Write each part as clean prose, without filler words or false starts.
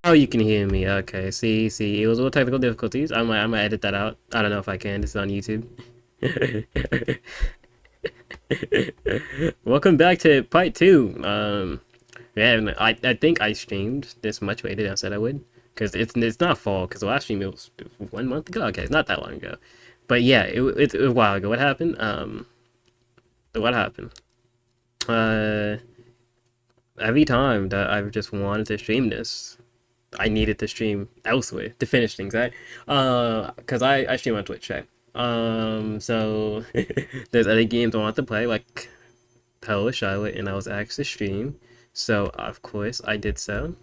Oh, you can hear me. Okay. See, it was a little technical difficulties. I might edit that out. I don't know if I can. This is on YouTube. Welcome back to part two. Yeah, I think I streamed this much later than I said I would, because it's not fall. Because the last stream it was 1 month ago. Okay, it's not that long ago, but yeah, it's a while ago. What happened? What happened? Uh, every time that I've just wanted to stream this, I needed to stream elsewhere to finish things, right? Cause I stream on Twitch, right? So there's other games I want to play, like Hello Charlotte, and I was asked to stream, so of course I did so.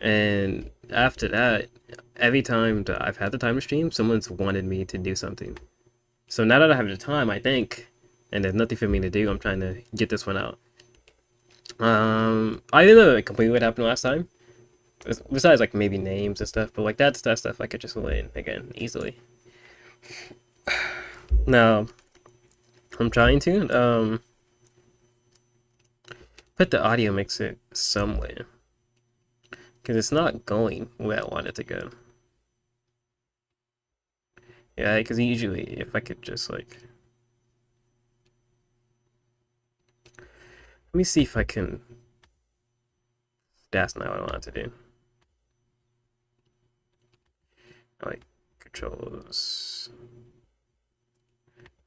And after that, every time that I've had the time to stream, someone's wanted me to do something. So now that I have the time, I think, and there's nothing for me to do, I'm trying to get this one out. I didn't know completely what happened last time. Besides like maybe names and stuff, but like that stuff I could just win again easily. Now I'm trying to put the audio mixer somewhere because it's not going where I want it to go. Yeah, because usually if I could just like, let me see if I can. That's not what I wanted to do. Like controls.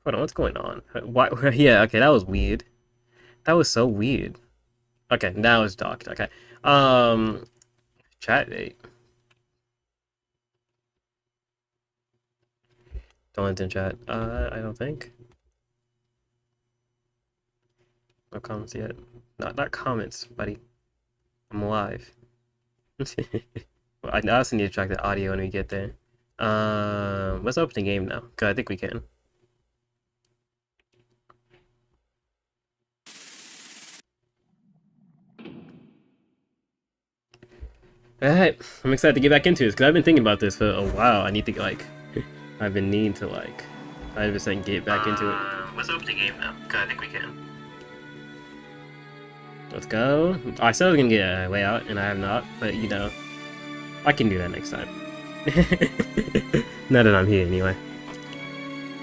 Hold on, what's going on? Why? Yeah, okay, that was weird. That was so weird. Okay, now it's docked. Okay. Chat date. Don't in chat. I don't think. No comments yet. Not comments, buddy. I'm alive. I also need to track the audio when we get there. Let's open the game now, cause I think we can. Alright, I'm excited to get back into this because I've been thinking about this for a while. I need to like, I've been needing to like, 100% get back into it. Let's open the game now, cause I think we can. Let's go. I said I was gonna get a way out, and I have not, but you know, I can do that next time. Now that I'm here, anyway.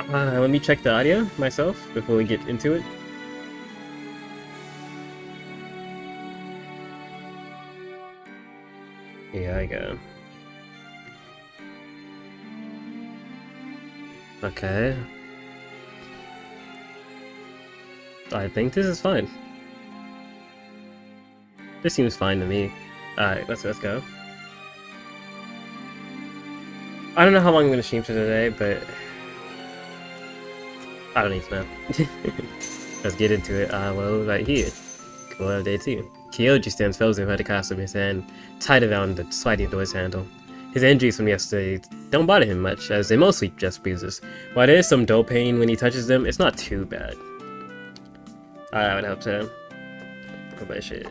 Let me check the audio myself before we get into it. Here I go. Okay. I think this is fine. This seems fine to me. Alright, let's go. I don't know how long I'm gonna stream for today, but I don't need to know. Let's get into it. Well, right here. Well, day 2. Kyoji stands frozen by the castle in his hand, tied around the sliding door's handle. His injuries from yesterday don't bother him much, as they're mostly just bruises. While there is some dull pain when he touches them, it's not too bad. I would hope so. But shit.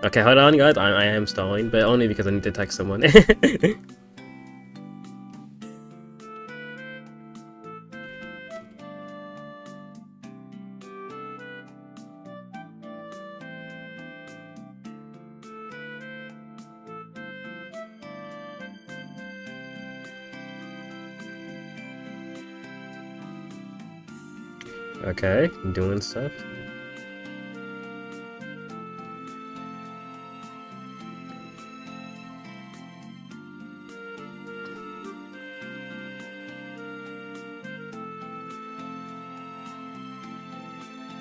Okay, hold on guys, I am stalling, but only because I need to text someone. Okay, doing stuff.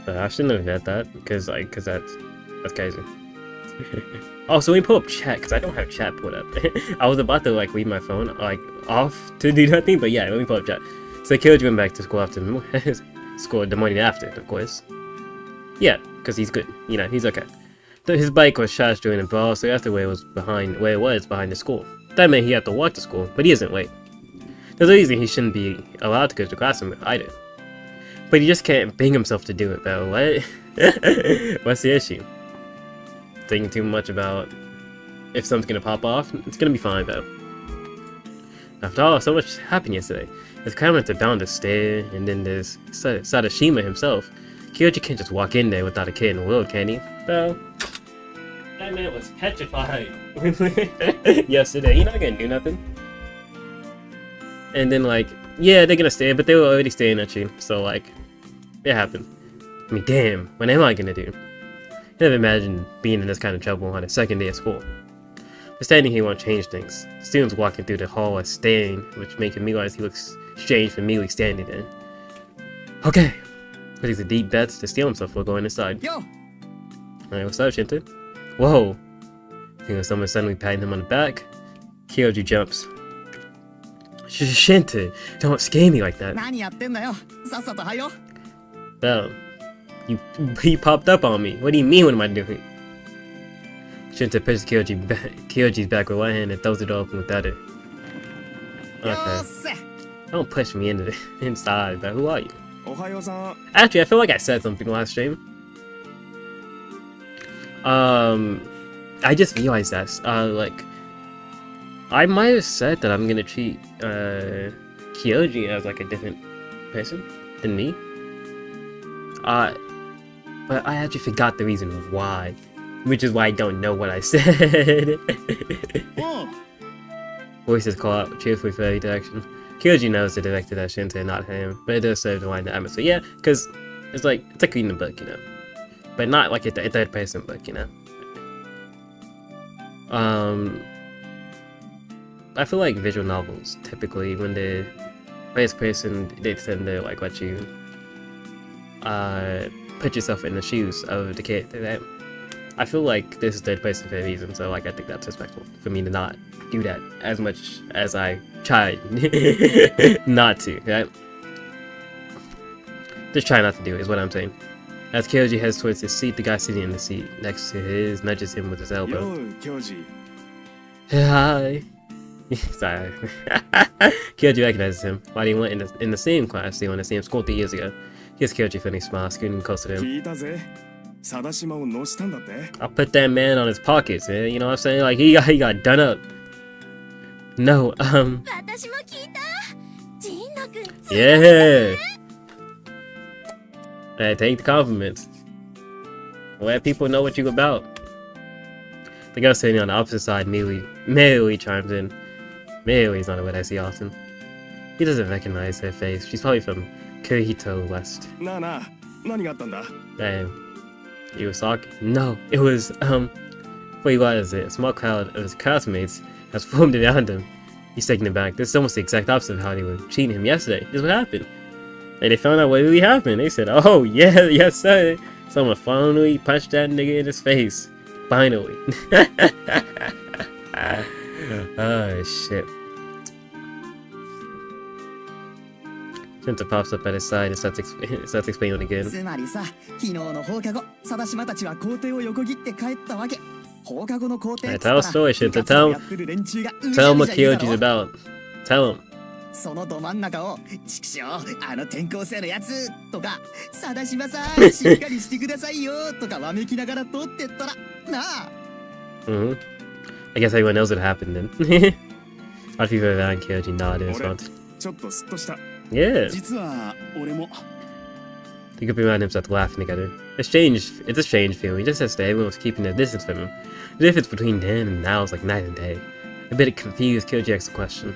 I shouldn't have read that because that's crazy. Oh, so we pull up chat because I don't have chat pulled up. I was about to like leave my phone like off to do nothing, but yeah, let me pull up chat. So Kyoji went back to school after school the morning after, of course. Yeah, because he's good. You know, he's okay. His bike was charged during the brawl, so after where it was behind the school. That meant he had to walk to school, but he isn't late. There's a reason he shouldn't be allowed to go to classroom either. But he just can't bring himself to do it, though. What? What's the issue? Thinking too much about if something's gonna pop off? It's gonna be fine, though. After all, so much happened yesterday. There's Cameron to down the stair, and then there's Sadashima himself. Kyoji can't just walk in there without a kid in the will, can he? Well, that man was petrified yesterday. He's not gonna do nothing. And then, like, yeah, they're gonna stay, but they were already staring at you, so, like, it happened. I mean, damn, what am I gonna do? I never imagined being in this kind of trouble on the second day of school. But standing here won't change things. Students walking through the hall are staring, which makes me realize he looks strange for me standing there. Okay, but he's a deep bet to steal himself before going inside. Yo! Alright, what's up, Shinta? Whoa! I think someone suddenly patting him on the back. Kyoji jumps. Shinta, don't scare me like that. 何やってんだよ。さっさと入ろう。 Bell, he popped up on me. What do you mean, what am I doing? Shinta pushes Kyoji's back with one hand and throws it open with the other. よ Okay. ーっせ。 Don't push me into the inside, but who are you? おはようさん。 Actually, I feel like I said something last stream. I just realized that. Like, I might have said that I'm gonna treat Kyoji as like a different person than me. But I actually forgot the reason why, which is why I don't know what I said. Voices call out cheerfully for every direction. Kyoji knows the director that Shinta, not him, but it does serve to wind the atmosphere. Yeah, because it's like reading a book, you know, but not like a third person book, you know. I feel like visual novels typically, when the first person, they tend to like let you put yourself in the shoes of the character, right? I feel like this is third person for a reason, so like I think that's respectful for me to not do that as much as I tried not to, right? Just try not to do it is what I'm saying. As Kyoji heads towards his seat, the guy sitting in the seat next to his nudges him with his elbow. Yo, Kyoji. Hi. Sorry. Kyoji recognizes him. While he went in the same class, they were in the same school 3 years ago. Here's Kyoji feeling smile, scooting closer to him. 聞いたぜ。貞島を乗したんだって。 I'll put that man on his pockets, man. You know what I'm saying? Like he got done up. No, 私も聞いた。ジンノ君。 yeah. Hey, take the compliments. Let people know what you about. The girl sitting on the opposite side merely chimes in. Merely is not a word I see often. He doesn't recognize her face. She's probably from Kurihito West. なあなあ、何があったんだ And he was talking. No, it was wait, what is it? A small crowd of his classmates has formed around him. He's taken aback. This is almost the exact opposite of how they were treating him yesterday. This is what happened. And they found out what really happened. They said, "Oh yeah, yes sir." Someone finally punched that nigga in his face. Finally. Oh shit. Shinta pops up at his side and starts explaining again. つまりさ、昨日の放課後、貞島たちは校庭を横切って帰ったわけ。放課後の校庭っつったら Tell a story, Shinta. 部活をやってる連中がうじ Tell ゃ him う what じゃいるだ Kyoji's ろ about. Tell him. そのど真ん中を「ちくしょうあの転校生のやつ」とか「貞島さんしっかりしてくださいよ」とかわめきながら通ってったらなあ Mm-hmm. I guess everyone knows what happened then. A lot of people around Kyoji nod in response. ちょっとスッとした Yeah. 実は俺も The group around him starts laughing together. It's a strange feeling, just as everyone was keeping their distance from him. The difference between then and now is like night and day. A bit confused, Kyoji asks a question.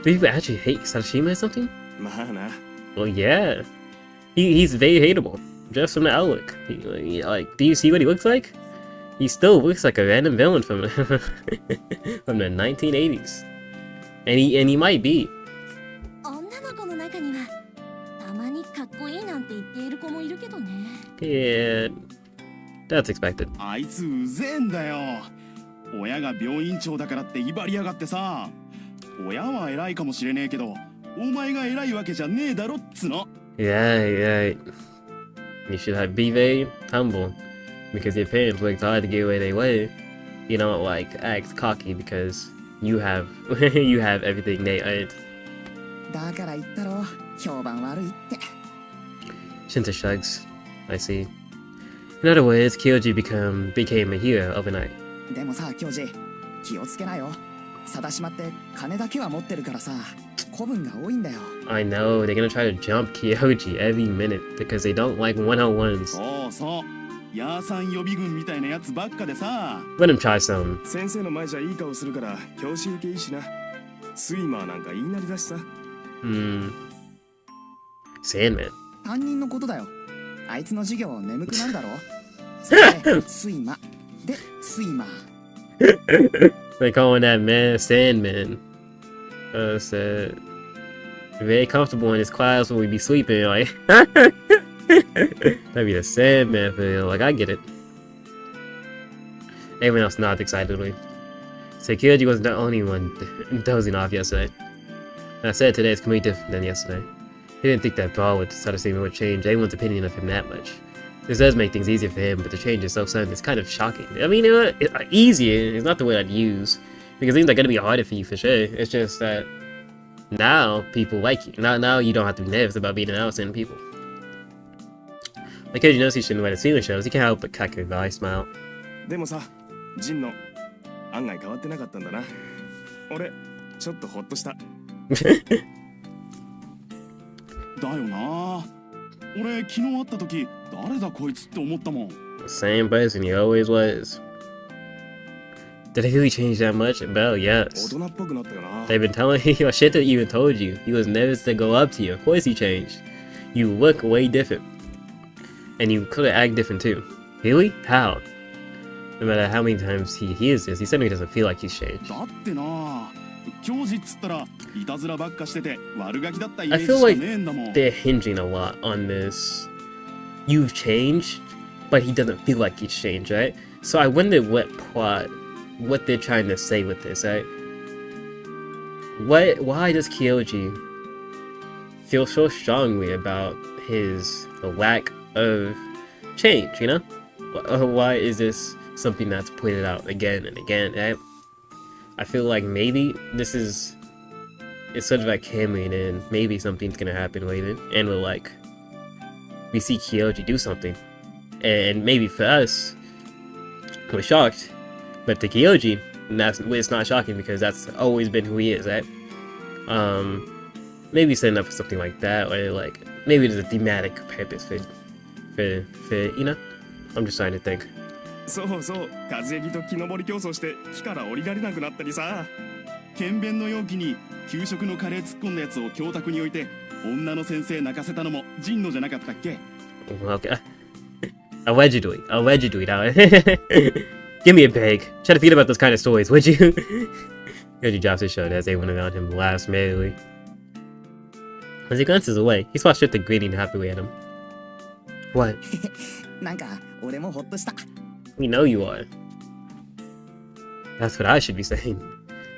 Do people actually hate Sadashima or something? まあな Well, yeah. He's very hateable, just from the outlook. Like, do you see what he looks like? He still looks like a random villain from from the 1980s. And he might be. 女の子の中にはたまにかっこいいなんて言っている子もいるけどね。 Yeah, that's expected. あいつうぜえんだよ。親が病院長だからって威張りやがってさ。親は偉いかもしれねえけど、お前が偉いわけじゃねえだろっつの。Yeah. You should be very humble, because your parents worked hard to get where they were. You don't like act cocky because you have you have everything they earned. だから言ったろ評判悪いって Shinta shrugs. I see. In other words, Kyoji became a hero overnight. でもさ教授気をつけなよ貞島って金だけは持ってるからさ古文が多いんだよ。 I know, they're gonna try to jump Kyoji every minute because they don't like one-on-ones. そうそうヤーさん予備軍みたいなやつばっかでさ。 Let him try some. 先生の前じゃいい顔するから教師受けいいしな。スイマーなんか言いなりだしさ。Sandman. 担任のことだよ。あいつの授業眠くなるだろ。それで睡魔で睡魔。 They calling that man Sandman. Said very comfortable in his class when we be sleeping. Like that'd be the Sandman feel. Like I get it. Everyone else nodded excitedly. So Kyoji wasn't the only one dozing off yesterday. And I said today it's completely different than yesterday. He didn't think that Paul would start a statement would change anyone's opinion of him that much. This does make things easier for him, but the change is so sudden it's kind of shocking. I mean, easier is not the word I'd use, because things are gonna be harder for you for sure. It's just that now people like you. Now you don't have to be nervous about being announced in people. Like, you knows he shouldn't wear the ceiling shows, he can't help but crack a wry smile. でもさ、ジンの案外変わってなかったんだな。俺ちょっとホッとした。だよな。俺昨日会った時誰だこいつって思ったもん。 Same person he always was. Did he really change that much? Well, 大 yes. 人っぽくなったよな。 They've been telling you, shit that even told you. He was nervous to go up to you. Of course he changed. You look way different. And you could act different too. Really? How? No matter how many times he hears this, he suddenly doesn't feel like he's changed. だってな。教師っつったらいたずらばっかしてて悪ガキだったイメ I ージ feel しか like ねえんだもん。 they're hinging a lot on this. You've changed, but he doesn't feel like he's changed, right? So I wonder what they're trying to say with this, right? Why does Kyoji feel so strongly about his lack of change, you know? Why is this something that's pointed out again and again, right? I feel like maybe it's sort of like hammering in, maybe something's gonna happen later, and we see Kyoji do something, and maybe for us, we're shocked, but to Kyoji, it's not shocking because that's always been who he is, right? Maybe setting up for something like that, or like maybe there's a thematic purpose for you know? I'm just trying to think. そうそう、和江と木登り競争して木から降りられなくなったりさ。検便の容器に給食のカレー突っ込んだやつを教託に置いて女の先生泣かせたのもジンのじゃなかったっけ。 Okay. Allegedly. Now. Give me a break. Try to forget about those kind of stories, would you? Kyoji drops his shoulder as everyone around him laughs merrily. As he glances away, he spots Shifter grinning happily at him. What? なんか俺もホッとした。 We know you are. That's what I should be saying.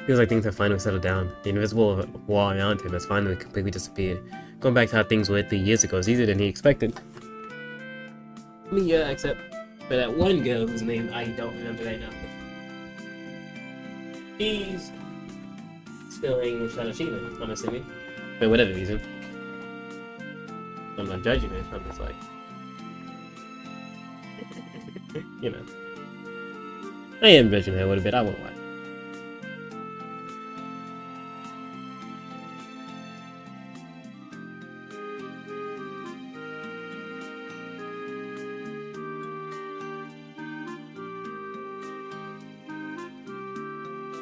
Feels like things have finally settled down. The invisible wall around him has finally completely disappeared. Going back to how things were 3 years ago is easier than he expected. I mean, yeah, except for that one girl whose name I don't remember right now. She's still hanging with Shadashina, I'm assuming. For whatever reason. I'm not judging it, I'm just like... you know. I am judging her a little bit, I won't lie.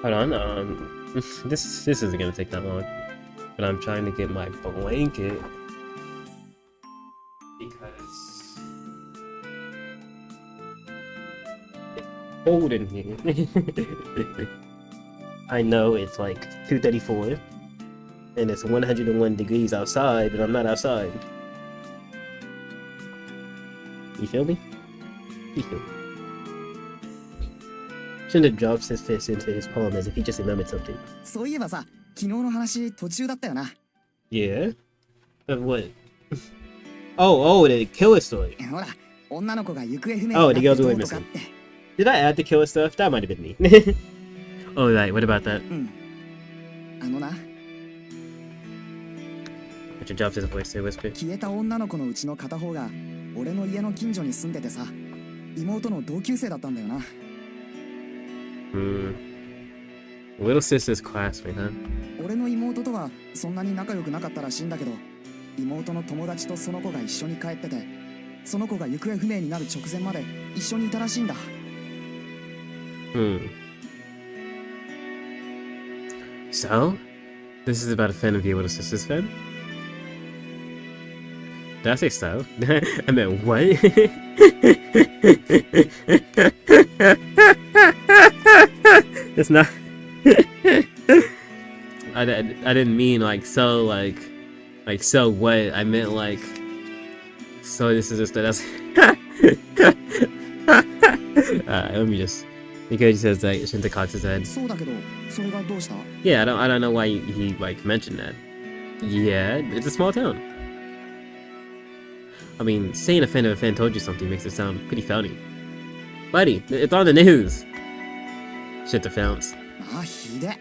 Hold on, this isn't gonna take that long, but I'm trying to get my blanket because it's cold in here. I know it's like 2:34 and it's 101 degrees outside, but I'm not outside. You feel me? You feel me? Shouldn't have dropped his fist into his palm as if he just remembered something. そういえばさ、昨日の話途中だったよな。 Yeah? Of what? oh, the killer story. ほら、女の子が行方不明に Oh, なっ the て girls ど were うとか missing. って。Did I add the killer stuff? That might have been me. Oh, right. What about that? あのな、 Richard drops his voice to whisper. 消えた女の子のうちの片方が俺の家の近所に住んでてさ、妹の同級生だったんだよな。Little sister's classmate, huh? 俺の妹とはそんなに仲良くなかったらしいんだけど、妹の友達とその子が一緒に帰ってて、その子が行方不明になる直前まで一緒にいたらしいんだ。So, this is about a fan of your little sister's fan? Did I say so? I meant what? It's not. I didn't mean like so like so what. I meant like so this is just that's. Let me just. Because he says that Shinta cocks his head. そうだけど、それがどうした？ Yeah, I don't know why he like mentioned that. Yeah, it's a small town. I mean, saying a fan of a fan told you something makes it sound pretty funny. Buddy, it's on the news. Shit the founts. あ、ひで。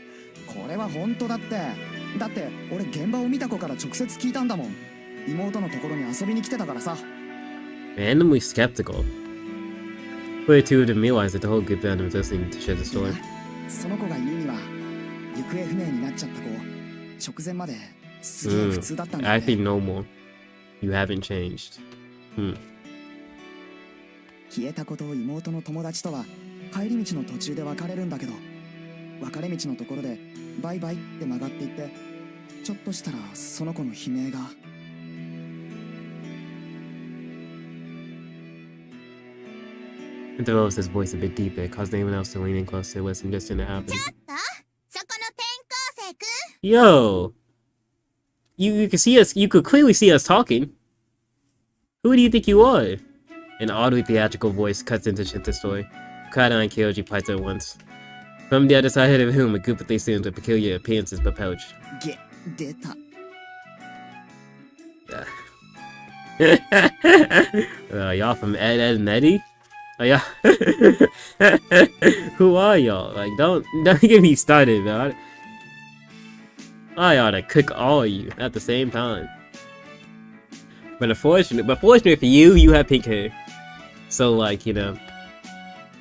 これは本当だって。だって俺現場を見た子から直接聞いたんだもん。妹のところに遊びに来てたからさ。Randomly skeptical. Way too to realize that the whole group band was listening to share the story. その子が言うには、行方不明になっちゃった子、直前まですげえ普通だったんだって。I think no more. You haven't changed. 消えた子と妹の友達とは帰り道の途中で別れるんだけど、別れ道のところでバイバイって曲がっていって、ちょっとしたらその子の悲鳴が。Develops his voice a bit deeper, causing anyone else to lean in closer to listen just didn't happen. ちょっとそこの転校生くん Yo! You can see us, you could clearly see us talking. Who do you think you are? An oddly theatrical voice cuts into Shinta's story. Kada and Kyoji pipes at once. From the other side of the room, a group of things with peculiar appearances but pouch. 出た。Y'all from Ed, Ed, and Eddie? Oh, yeah. Who are y'all? Like, don't get me started, man. I ought to cook all of you at the same time. But unfortunately for you, you have pink hair. So, like, you know,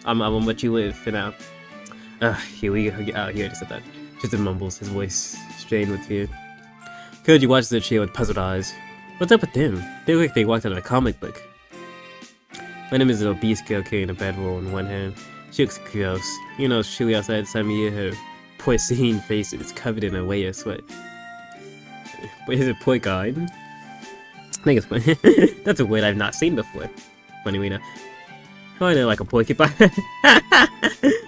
I'm gonna let you live for now. Here we go. Out here to set that. Just mumbles, his voice strained with fear. Koji watches the trio with puzzled eyes. What's up with them? They look like they walked out of a comic book. My name is an obese girl carrying a bedroll in one hand. She looks gross. You know, it's chilly outside this time of year. Her porcine face is covered in a layer of sweat. But is it porcine? I think it's funny. That's a word I've not seen before. Funny we know. Kind of like a porcupine.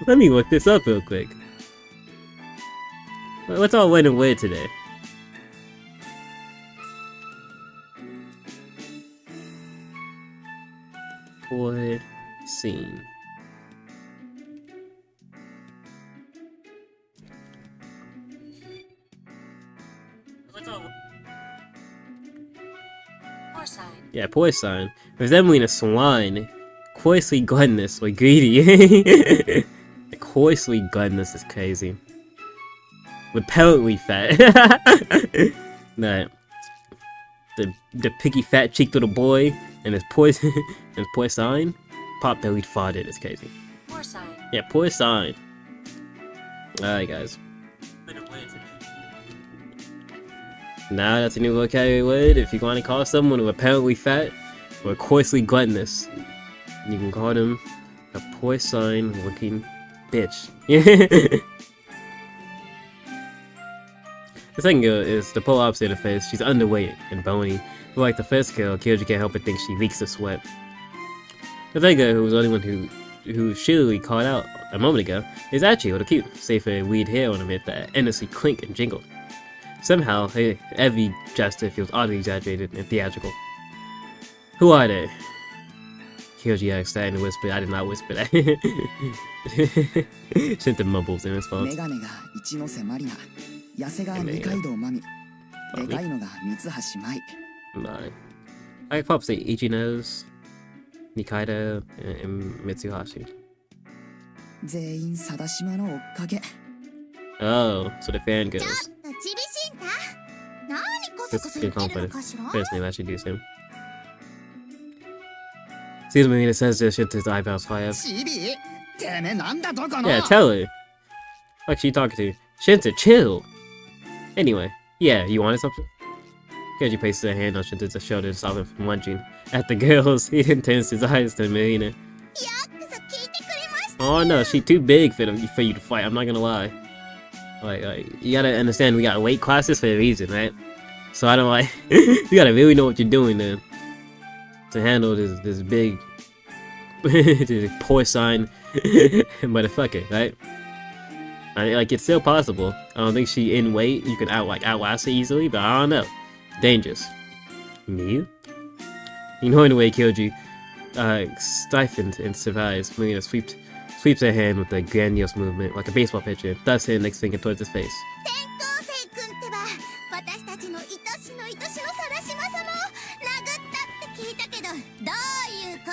Let me look this up real quick. What's all wet and weird today? Porcine. Yeah, porcine. Resembling a swine. Coarsely gluttonous or greedy. Coarsely gluttonous is crazy. Repellently fat. Nah. The picky fat cheeked little boy and his porcine. Pop bellied farted is crazy. Porcine. Yeah, porcine. Alright guys. Now that's a new vocabulary word. If you want to call someone apparently fat or coarsely gluttonous, you can call them a porcine looking bitch. The second girl is the polar opposite of the face. She's underweight and bony. But like the first girl, Kyoji can't help but think she leaks the sweat. The third girl, who was the only one who shillily called out a moment ago, is actually a little cute, save for a weird hair ornament that endlessly clink and jingle. Somehow, every gesture feels oddly exaggerated and theatrical. Who are they? Kyoji asked that in a whisper. I did not whisper that. Shinta mumbles in response. I could probably say Ichino's, Nikaido, and Mitsuhashi. Oh, so the fangirls. This is good confidence. First name actually do him. Excuse me, it says this shit to his eyebrows fly up. Yeah, tell her. Like she talking to. Shinta, chill. Anyway, yeah, you wanted something? Kyoji places a hand on Shinta's shoulder to stop him from lunging at the girls. He intends his eyes to Marina. よくぞ聞いてくれました。 Oh no, she too big for you to fight. I'm not gonna lie. Like you gotta understand, we got weight classes for a reason, right? So I don't like. You gotta really know what you're doing then to handle this big, this porcine motherfucker, right? Like it's still possible. I don't think she in weight. You can outlast her easily, but I don't know. Dangerous. Me? Ignoring the way Kyoji stiffened and survives, Marina sweeps her hand with a grandiose movement, like a baseball pitcher, thus hitting next finger towards his face. 転校生くんってば、私たちの愛しの愛しの貞島様を殴ったって聞いたけど、どういうこ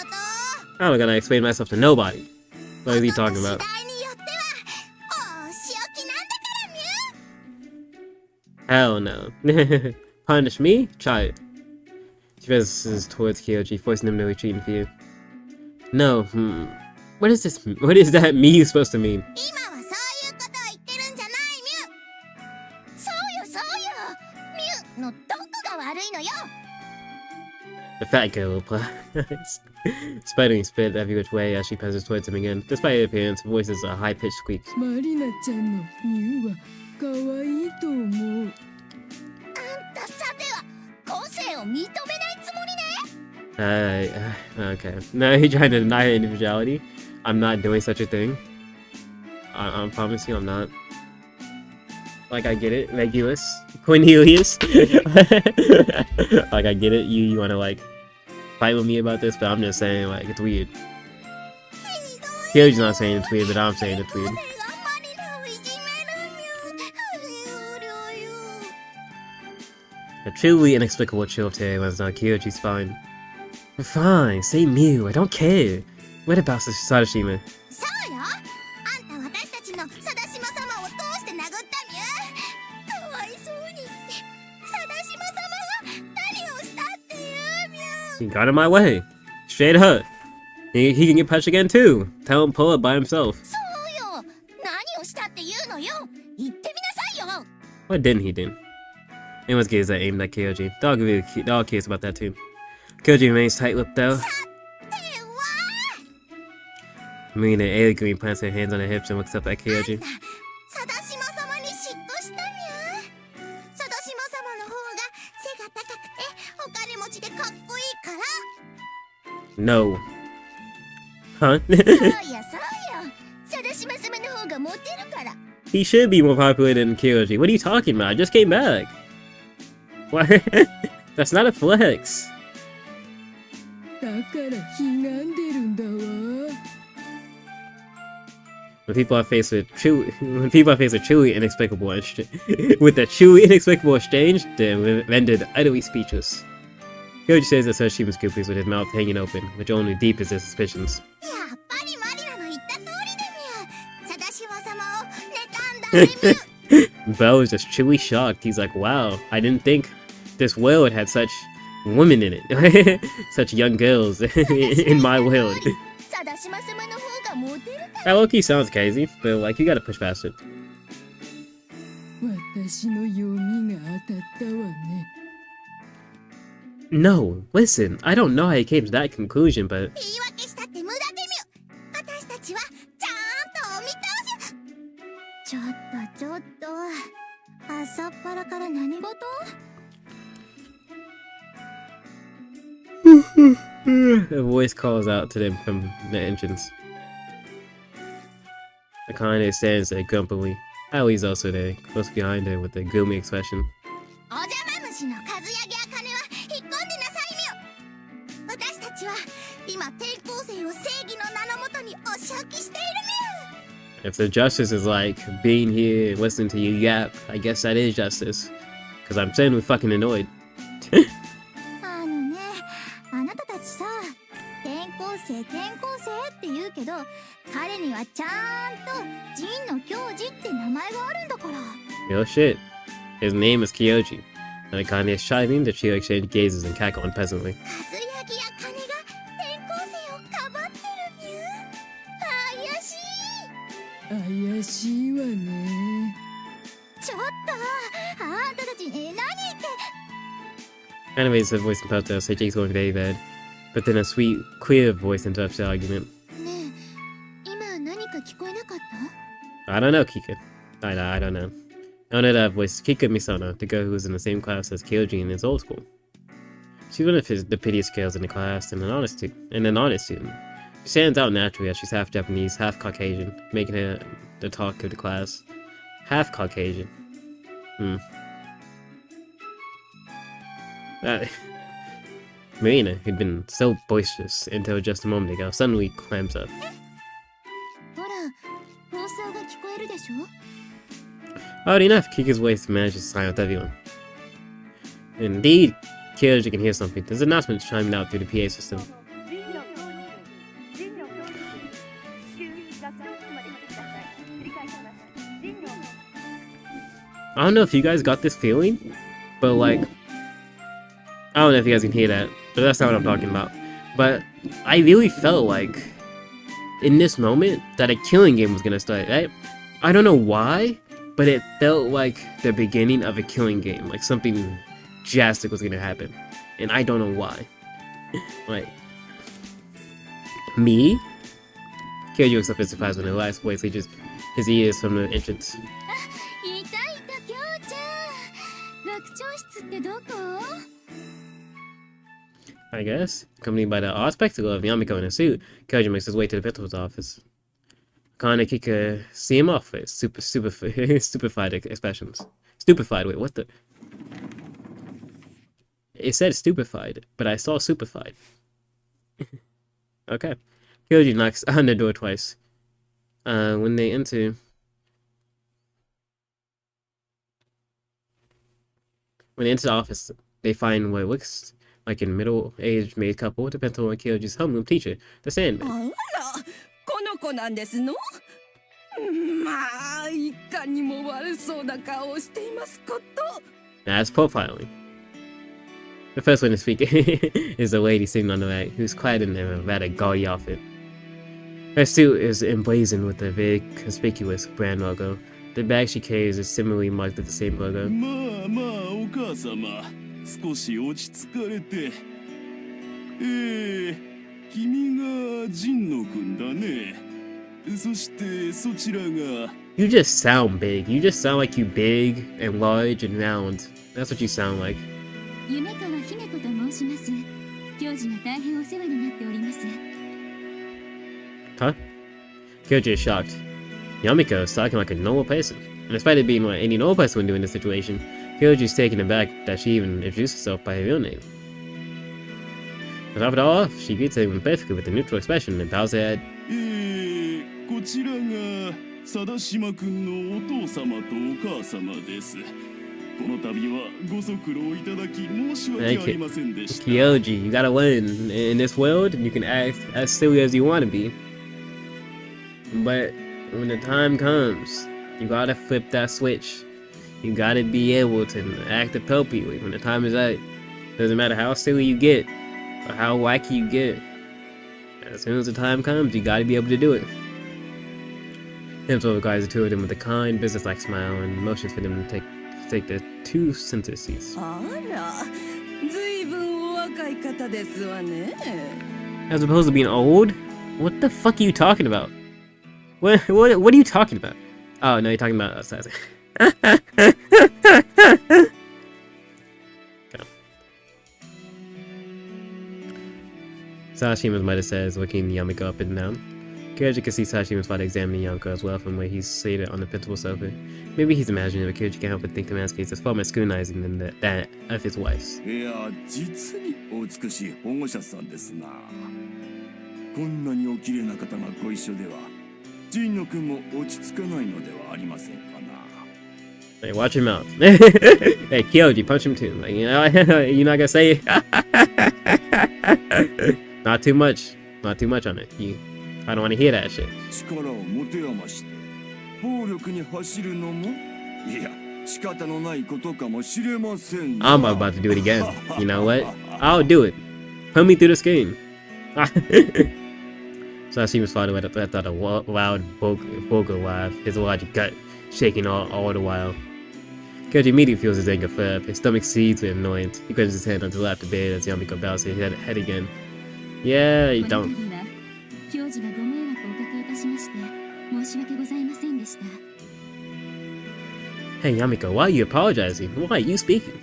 と？ I'm not gonna explain myself to nobody. What are you talking about? 時代によっては、お仕置きなんだからミュー。 Hell no. Punish me? Try it. She faces towards Kyoji, forcing him to retreat in fear. No, What is this? What is that me supposed to mean? 今はそういうことを言ってるんじゃないミュ。そうよそうよ。ミュのどこが悪いのよ。 The fat girl replies, spiting spit every which way as she passes towards him again. Despite her appearance, her voice is a high-pitched squeak. マリナちゃんのミュウは可愛いと思う。あんたさては個性を認めないつもりね。 Okay. Now you're trying to deny her individuality. I'm not doing such a thing. I promise you I'm not. Like, I get it, Regulus. Cornelius. Like, I get it. You wanna, like, fight with me about this, but I'm just saying, like, it's weird. Kyoji's not saying it's weird, but I'm saying it's weird. 個性がマリナをいじめるミュ。うりょうよ。 A truly inexplicable chill tear runs down Kyoji's spine. Fine, say Mew, I don't care. What about Sadashima? そうよ。あんた私たちの貞島様を通して殴ったミュ。かわいそうにって貞島様が何をしたっていうミュ。 He got in my way. Straight up. He can get punched again too. Tell him pull up by himself. そうよ。何をしたっていうのよ。言ってみなさいよ。 What didn't he do? Anyone's gaze that aimed at Kyoji. Dog cares about that too. Kyoji remains tight-lipped though. では Marina elegantly plants her hands on her hips and looks up at あん Kyoji. た貞島様に嫉妬したミュ。貞島様の方が背が高くてお金持ちでかっこいいから。 No. Huh? そうよそうよ。貞島様の方がモテるから。 He should be more popular than Kyoji. What are you talking about? I just came back. What? That's not a flex. だからひがんでるんだわ。 When people are faced with truly inexplicable with a truly inexplicable exchange, they're rendered utterly speechless. Kyoji says that Sadashima's pupils with his mouth hanging open, which only deepens their suspicions. やっぱりマリナの言った通りでミュ。貞島様を妬んだねミュ。 Bell is just truly shocked. He's like, wow, I didn't think this world had such women in it. Such young girls in my world. 貞島様の方がモテるから。 That low-key sounds crazy, but like, you gotta push past it. 私の読みが当たったわね。 No, listen, I don't know how he came to that conclusion, but 言い訳したって無駄でミュ。私たちはちゃんとお見通し。ちょっと朝っぱらから何事？ a voice calls out to them from the entrance. Akane stands there grumpily. Ali's also there, close behind her with a gloomy expression. お邪魔虫の和ヤギアカネは引っ込んでなさいミュ。私たちは今転校生を正義の名のもとにお仕置きしているミュ。 If the justice is like being here, listening to you yap, I guess that is justice. Cause I'm certainly fucking annoyed. あのね、あなたたちさ、転校生って言うけど、彼にはちゃんと神の教授って名前があるんだから。 Real shit. His name is Kyoji. And Akane is chiming, the trio exchange gazes and cackle unpleasantly. 和ヤギアカネが転校生をかばってるミュ。怪しい。怪しいわね。あんたたち、何言って。 Animates the voice in protest, so Jake's going very bad. But then a sweet, clear voice interrupts the argument. ねえ、今何か聞こえなかった？ I don't know, Kika. I don't know. I know that voice, Kika Misono, the girl who was in the same class as Kyoji in his old school. She's one of the prettiest girls in the class and an honest student. She stands out naturally as she's half Japanese, half Caucasian, making her the talk of the class. Half Caucasian. Marina, who'd been so boisterous until just a moment ago, suddenly clams up. ほら、放送が聞こえるでしょ？ Oddly enough, Kika's voice manages to silence everyone. Indeed, Kyoji can hear something. There's announcements chiming out through the PA system. I don't know if you guys got this feeling, but like, I don't know if you guys can hear that, but that's not what I'm talking about. But I really felt like, in this moment, that a killing game was gonna start, right? I don't know why, but it felt like the beginning of a killing game, like something drastic was gonna happen, and I don't know why. Like, me? Kyoji wakes up in surprise when the last voice reaches his ears from the entrance. いたいた、きょうちゃん。学長室ってどこ？ I guess. Accompanied by the odd spectacle of Yamiko in a suit, Kyoji makes his way to the principal's office. Kana and Kika see him off with stupefied expressions. Stupefied, wait, what the? It said stupefied, but I saw stupefied. Okay. Kyoji knocks on the door twice. When they enter... When they enter the office, they find what looks like a middle-aged married couple with a pencil and Kyoji's homeroom teacher, the Sandman. あら、この子なんですの？まあ、いかにも悪そうな顔をしていますこと。 That's profiling. The first one to speak is the lady sitting on the right, who's clad in a rather gaudy outfit. Her suit is emblazoned with a very conspicuous brand logo. The bag she carries is similarly marked with the same logo. まあまあお母様少し落ち着かれて君が神野くんだねそしてそちらが You just sound big. You just sound like you big and large and round. That's what you sound like. 夢川姫子と申します。教授が大変お世話になっております。 Huh? Kyoji is shocked. Yamiko is talking like a normal person. And despite it being what any normal person would do in this situation, Kyoji is taken aback that she even introduced herself by her real name. To top it all off, she greets everyone perfectly with a neutral expression and bows her head. こちらが貞島くんのお父様とお母様ですこの度はご足労いただき申し訳ありませんでした Kyoji, you gotta win. In this world, you can act as silly as you want to be. But when the time comes, you gotta flip that switch. You gotta be able to act appropriately when the time is right. Doesn't matter how silly you get or how wacky you get. As soon as the time comes, you gotta be able to do it. Himself regards the two of them with a kind, businesslike smile and motions for them to take the two center seats. あら、ずいぶんお若い方ですわね。 As opposed to being old? What the fuck are you talking about? What are you talking about? Oh, no, you're talking about us. Okay. Sashima's mother says, looking Yamiko up and down. Kyoji can see Sashima's father examining Yamiko as well from where he's seated on the principal sofa. Maybe he's imagining it, but Kyoji can't help but think the man's case is far more scrutinizing than that of his wife's. いや実にお美しい保護者さんですなこんなにお綺麗な方がご一緒では神野くんも落ち着かないのではありませんかな Hey, watch your mouth. Hey, Kyoji, punch him too. Like, you know, you're not gonna say it. Not too much. Not too much on it. I don't want to hear that shit. 力を持て余して暴力に走るのもいや仕方のないことかもしれません I'm about to do it again. You know what? I'll do it. Put me through the screen. Sashima's father let out a loud, vulgar laugh, his large gut shaking all the while. Kyoji immediately feels his anger flare up. His stomach seethes with annoyance. He crunches his hand onto the lap of bed as Yamiko bows his head again. Yeah, you don't. 教授がご迷惑をおかけいたしまして申し訳ございませんでした。 Hey Yamiko, why are you apologizing? Why are you speaking?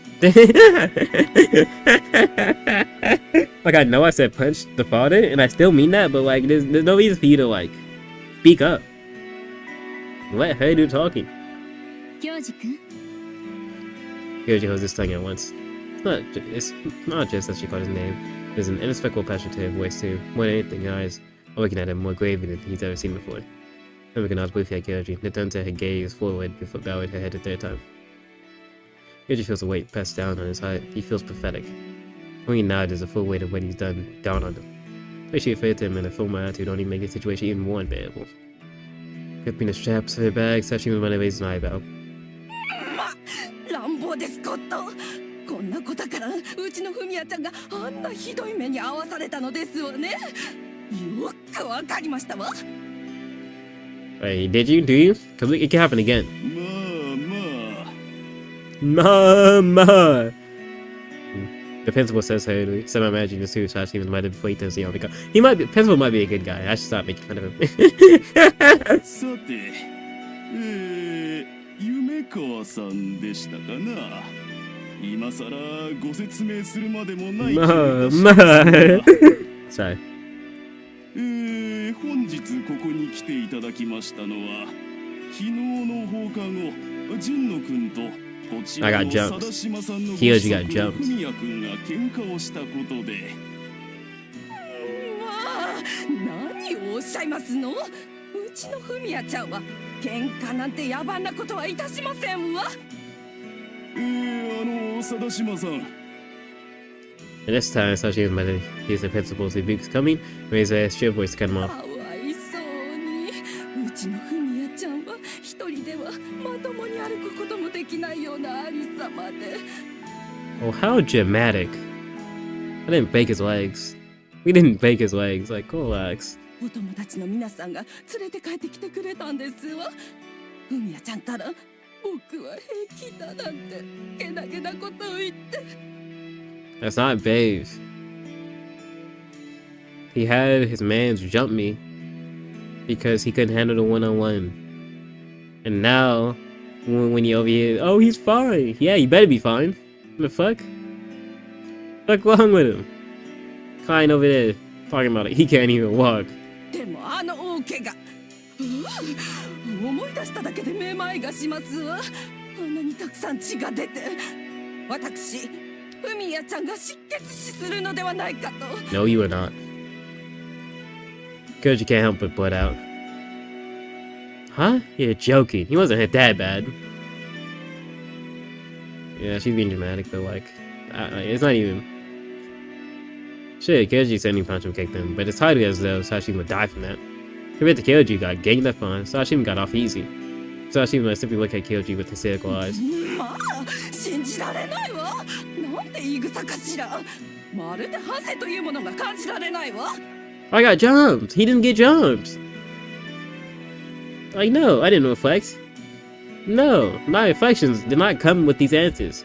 Like, I know I said punch the father, and I still mean that, but like, there's no reason for you to like speak up. Let her do talking. 教授くん Kyoji holds his tongue at once. It's not just that she called his name. There's an inexplicable passion to her voice too. More than anything, her eyes are looking at him more gravely than he's ever seen before. Yamiko nods briefly at Kyoji, then turns her gaze forward before bowing her head a third time. Kyoji feels a weight pressed down on his heart. He feels pathetic. When he nods, there's a full weight of what he's done down on him. But she referred to him in a formal attitude only make the situation even more unbearable. Gripping the straps of her bag, Sashima raised an eyebrow. 乱暴ですコット。こんな子だからうちのフミヤちゃんがあんなひどい目に遭わされたのですわね。よくわかりましたわ。Wait, did you? Do you? Because it can happen again. まあまあ Mama! The principal says hurriedly. Some imagine this too, Sashima might have before he turns to Yamiko. Principal might be a good guy. I should stop making fun of him. さて夢川さんでしたかな。今さらご説明するまでもない気がしますが Sorry. 本日ここに来ていただきましたのは昨日の放課後神野くんとこちらの貞島さんのご子息の文也くんが喧嘩をしたことで。まあ何をおっしゃいますの。うちのフミヤちゃんは喧嘩なんて野蛮なことはいたしませんわ。貞島さん。And this time, Sashima might have hears the principal's rebukes coming, raise her shrill voice to cut him off. かわいそうに。うちのフミヤちゃんは一人ではまともに歩くこともできないようなありさまで。 Oh, how dramatic. I didn't break his legs. We didn't break his legs. Like, relax. お友達の皆さんが連れて帰ってきてくれたんですわ。フミヤちゃんたら僕は平気だなんてけなげなことを言って。 That's not brave. He had his mans jump me because he couldn't handle the one-on-one. And now, when you over here, oh, he's fine. Yeah, you better be fine. What the fuck? What's wrong with him? Crying over there, talking about it. He can't even walk. でもあの大怪我、思い出しただけでめまいがしますわ。あんなにたくさん血が出て、私、フミヤちゃんが失血死するのではないかと。No, you are not. Because you can't help but blurt out. Huh? You're joking. He wasn't hit that bad. Yeah, she's being dramatic, but like, it's not even. Shit, Kyoji's sending punch him kicked him, but it's hardly as though Sashima would die from that. Compared to Kyoji, got ganged up on, Sashima got off easy. Sashima simply looked at Kyoji with hysterical eyes. まあ、信じられないわ。なんて言い草かしら。まるで反省というものが感じられないわ。I got jumped. He didn't get jumped. Like, no, I didn't reflect. No, my reflections did not come with these answers.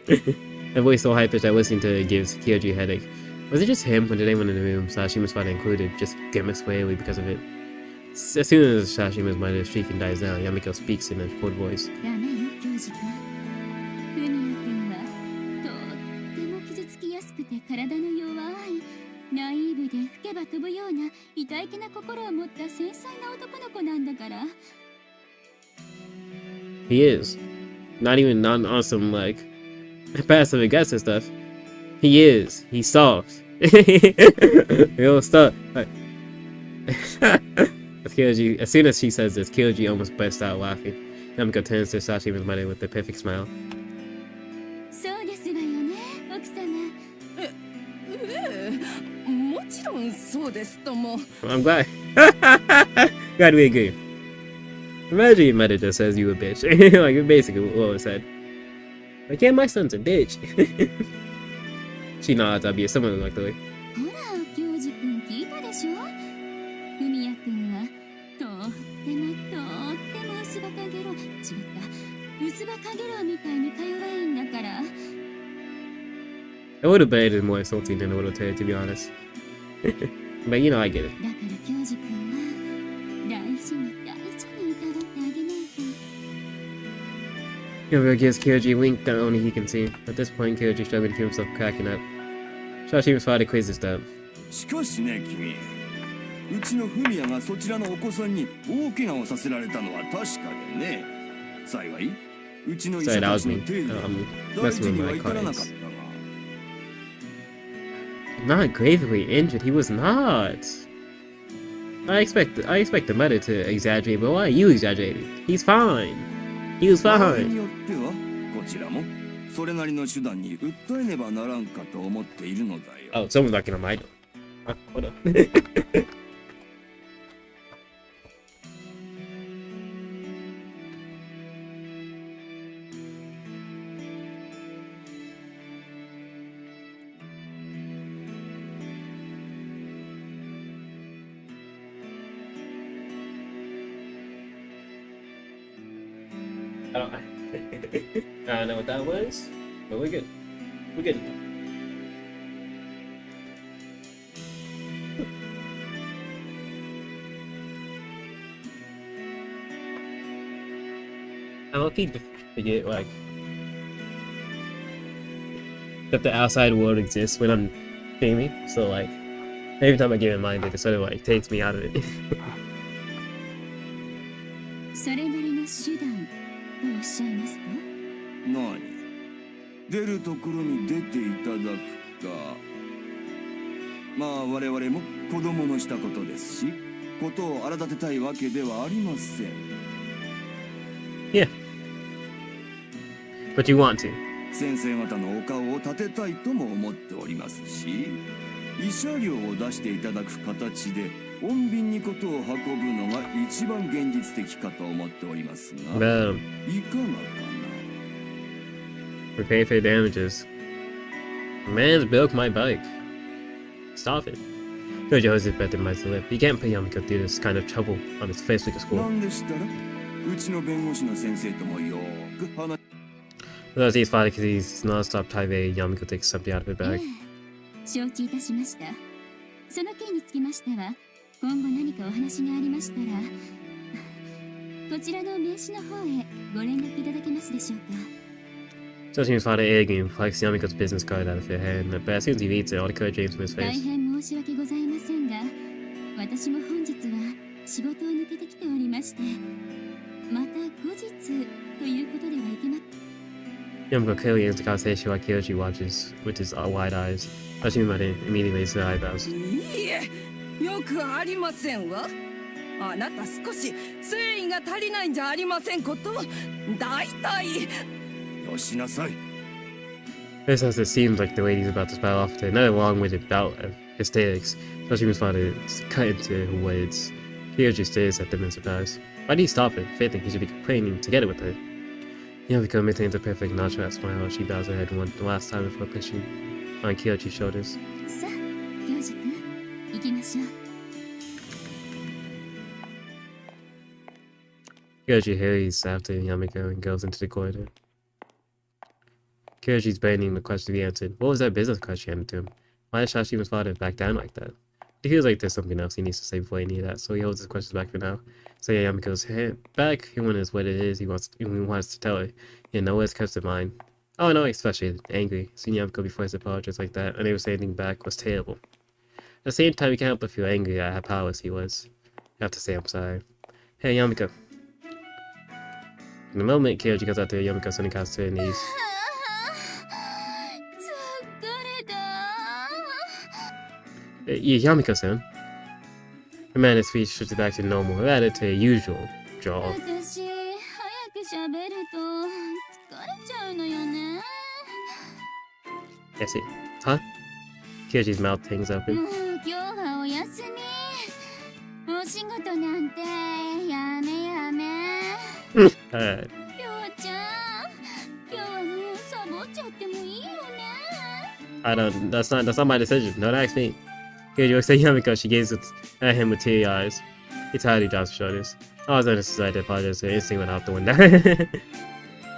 Her voice so high-pitched that listening to it gives Kyoji a headache. Was it just him, or did anyone in the room, Sashima's father included, just grimace wildly because of it? As soon as Sashima's minor shrieking dies down, Yamiko speaks in a cold voice. ダメよ教授君。フミヤ君はとっても傷つきやすくて体の弱いナイーブで吹けば飛ぶような痛いけな心を持った繊細な男の子なんだから。 He is. Not even on some, like, passive aggressive stuff. He is. He's soft. Real stuff. Kyoji, as soon as she says this, Kyoji almost bursts out laughing. Yamiko turns to Sashima's mother with a perfect smile. そうですわよね、奥様。もちろんそうですとも。I'm glad. Glad we agree. Imagine your mother just says you a bitch. Like, basically what was said. Like, yeah, my son's a bitch. She nods, I'll be someone like the way. ほら、教授君聞いたでしょ。フミヤ君はとっても薄ばかげろ。違った。薄つばかげろうみたいにか弱いんだから。 It would have been more insulting than a little Terry, to be honest. But you know, I get it. だから教授君は大事に大事にいたわってあげないと。 Gabriel gives Kyoji a wink that only he can see. At this point, Kyoji struggling to keep himself cracking up. Shashima's father quizzes them. しかしね君、うちのフミヤがそちらのお子さんに大怪我をさせられたのは確かでね。幸いうちの医者たちの手で大事には至らなかったが。 Not gravely injured, he was not. I expect the mother to exaggerate, but why are you exaggerating? He's fine. He was 場合に fine. よってはこちらもそれなりの手段に訴えねばならんかと思っているのだよ。 Oh, someone's knocking on my door. Hold up. I don't know what that was, but we're good. We're good. I'm lucky to forget, like, that the outside world exists when I'm gaming, so, like, every time I get reminded, it sort of, like, takes me out of it. それなりの手段とおっしゃいますと？何？出るところに出ていただくか。まあ我々も子供のしたことですし、ことを荒立てたいわけではありません。 Yeah. But you want to. 先生方のお顔を立てたいとも思っておりますし、慰謝料を出していただく形で穏便にことを運ぶのが一番現実的かと思っておりますが、 Boom. いかがかな。 Repay for damages. Man's broke my bike. Stop it. Gojo has his bet in my lip. You can't put Yamiko through this kind of trouble on his first week of な school. んでしたら、うちの弁護士の先生ともよーく話 Because he's fighting because he's non-stop typing Yamiko takes something out of her bag. 承知いたしました。その件につきましては、今後何かお話がありましたら、こちらの名刺の方へご連絡いただけますでしょうか。 Joshima's father arguing flicks Yamiko's business card out of her hand, but as soon as he reads it, all the courage drains from his 大 face. 変申し訳ございませんが、私も本日は仕事を抜けてきておりまして、また後日ということではいけません。 Yamiko clearly ends the conversation while Kyoji watches with his wide eyes. Joshima immediately raises her eyebrows. いいえ、よくありませんわ。あなた少し誠意が足りないんじゃありませんこと。だいたい。 よしなさい。 This as it seems like the lady's about to spiral off into another long-winded bout of hysterics. Joshima's father is cut into her words. Kyoji stares at them in surprise. Why did he stop her, fearing he should be complaining together with her? Yamiko maintains a perfect nonchalant smile as she bows her head one last time before pushing on Kyoji's shoulders. さあ、教授君、行きましょう。 Kyoji hurries after Yamiko and goes into the corridor. Kyoji's bending the question to be answered. What was that business card she handed to him? Why did Shashima's father back down like that? He feels like there's something else he needs to say before any of that, so he holds his questions back for now. So yeah, Yamiko's head back. He wonders what it is he wants to tell her. Yeah, no words comes to mind. Oh no, especially angry. Seeing Yamiko before his apologies like that, unable to say anything back, was terrible. At the same time, he can't help but feel angry at how powerless he was. I have to say I'm sorry. Hey, Yamiko. In a moment, Kyoji goes out to Yamiko sitting across to her knees. 疲れた。 Yamiko-san. Her man, his feet shifted back to normal, rather to her usual drawl. 私、早く喋ると疲れちゃうのよね。 I see. Huh? Kyoji's mouth hangs も open. う今日はお休み。お仕事なんてやめやめ。 Alright. りょうちゃん、今日はもうサボっちゃってもいいよね。 I don't. That's not my decision. Don't ask me. Kyoji looks at Yamiko. She gazes at him with teary eyes. He tiredly drops his shoulders. I was unnecessary to apologize. Her instinct went out the window.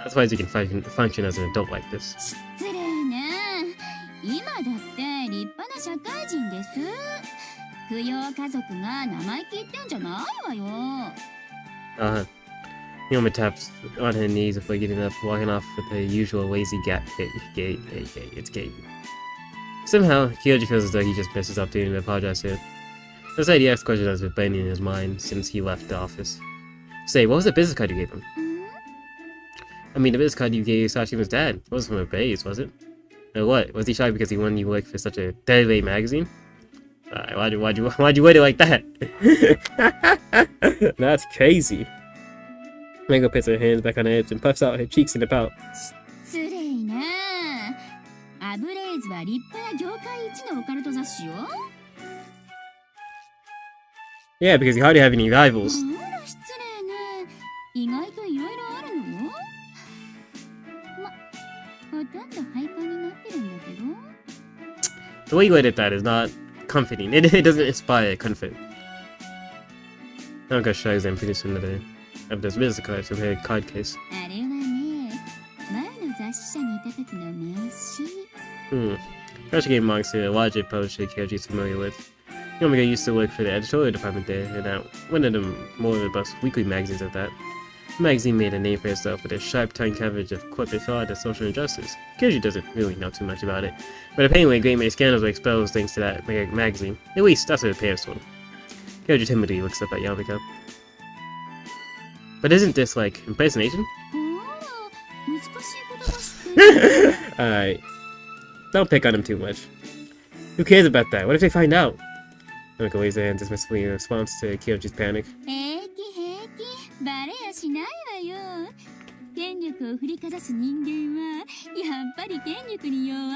That's why you can function as an adult like this. 失礼ね。今だって立派な社会人です。扶養家族が生意気言ってんじゃないわよ。Yoma taps on her knees before getting up, walking off with her usual lazy gait. It's gait. Somehow, Kyoji feels as though he just missed his opportunity to apologize to her. Instead, he asks questions that's been burning in his mind since he left the office. Say, what was the business card you gave him? I mean, the business card you gave Sashima's dad. It wasn't from a base, was it? Or what? Was he shy because he wanted you to work for such a deadly magazine? Why'd you word it like that? That's crazy. Mango puts her hands back on her hips and puffs out her cheeks in a pout. 失礼ね。アブレイズは立派な業界一のオカルト雑誌よ。Yeah, because you hardly have any rivals. あら失礼ね。意外といろいろあるのよ。ほとんど廃刊になってるんだけど。The way you worded that is not comforting. It doesn't inspire comfort. Nanka shows them pretty soon of this business card from her card case. あれはね、前の雑誌社にいた時の名刺。She gave Monks a larger publisher Kyoji's familiar with. Yomika used to work for the editorial department there, and now one of the more robust weekly magazines at that. The magazine made a name for itself with a sharp-tongued coverage of corporate fraud and social injustice. Kyoji doesn't really know too much about it, but apparently a great many scandals were exposed thanks to that magazine. At least, that's what it appears to him. Kyoji timidly looks up at Yomika. But isn't this, like, impersonation? Alright. Don't pick on him too much. Who cares about that? What if they find out? Yomika waves her hands dismissively in response to Kyoji's panic. 平気平気、バレやしないわよ。権力を振りかざす人間はやっぱり権力に弱いの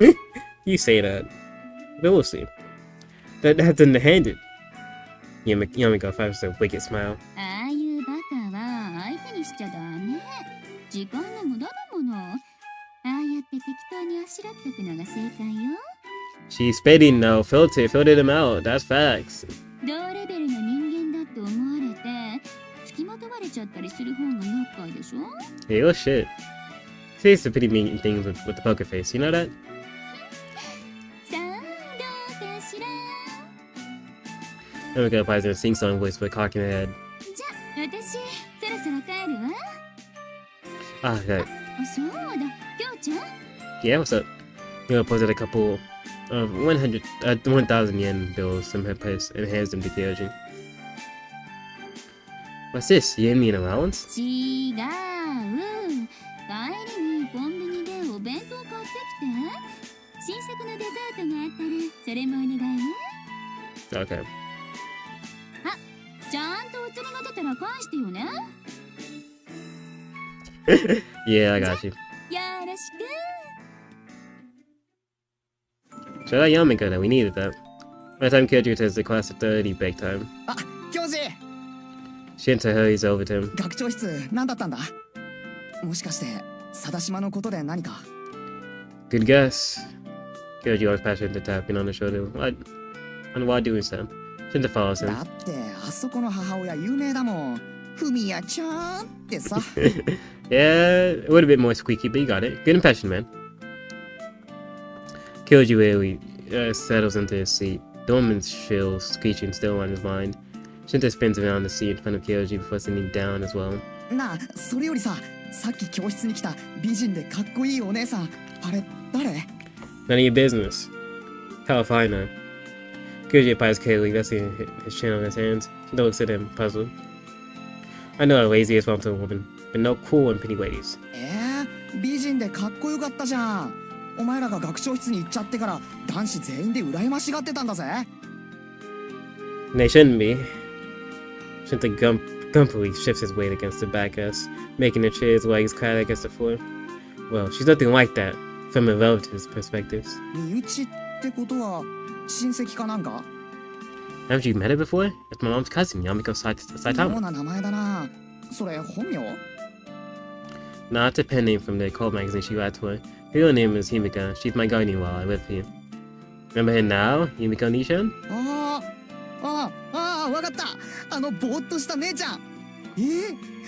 よ。You say that. But we'll see. That's underhanded. Yomika flashes a wicked smile. ああいうバカは相手にしちゃダメ。時間の無駄だもの。ああやって適当にあしらっておくのが正解よ。She's spitting now. Filtered them out. That's facts. 同レベルの人間だって思われて付きまとわれちゃったりする方が厄介でしょ。 Hey, oh shit. She says some pretty mean things with the poker face. You know that? さあどうかしら。 Yomika applies in a sing-song voice with a cock in her head. じゃ私そろそろ帰るわ。 Ah, okay. そうだ、きょうちゃん。 Yeah, what's up? Yomika pulls out a couple of 1,000 yen bills from her purse and hands them to Kyoji. What's this? You gave me an allowance? 違う。帰りにコンビニでお弁当買ってきて。新作のデザートがあったらそれもお願いね。 Okay. あ、ちゃんとお釣りが出たら返してよね。 Yeah, I got you. よろしく。 Show that Yomika that we needed that. By the time Kyoji returns to class at 30 break time, あ、教授 Shinta hurries over to him. 学長室何だったんだ。もしかして貞島のことで何か。 Good guess. Kyoji always passes into tapping on the shoulder. While doing so, Shinta follows him. だってあそこの母親有名だもん。ふみやちゃんってさ。 Yeah, a little bit more squeaky, but you got it. Good impression, man. Kyoji really settles into his seat. Dorman's shrill screeching still on his mind. Shinta spins around the seat in front of Kyoji before sitting down as well. なあ、それよりさ、さっき教室に来た美人でかっこいいお姉さん、あれ誰？ None of your business. How if I know? Kyoji applies carefully, resting his chin on his hands. Shinta looks at him, puzzled. I know a lazy as well to a woman, but no cool and pretty ladies. 美人でかっこよかったじゃん。お前らが学長室に行っちゃってから男子全員で羨ましがってたんだぜ。 And they shouldn't be. Shinta gumpily shifts his weight against the backass, making the chair's legs clatter against the floor. Well, she's nothing like that, from a relative's perspectives. 身内ってことは親戚かなんか？ Haven't you met her before? It's my mom's cousin, Yamiko 妙 Saitama. な名前だな。それ本名？ Nah, it's a pen name from the Cold magazine she writes for. Her real name is Himika. She's my guardian while I live here. Remember her now, Himiko Nishan? わかった。ぼーっとした姉ちゃん。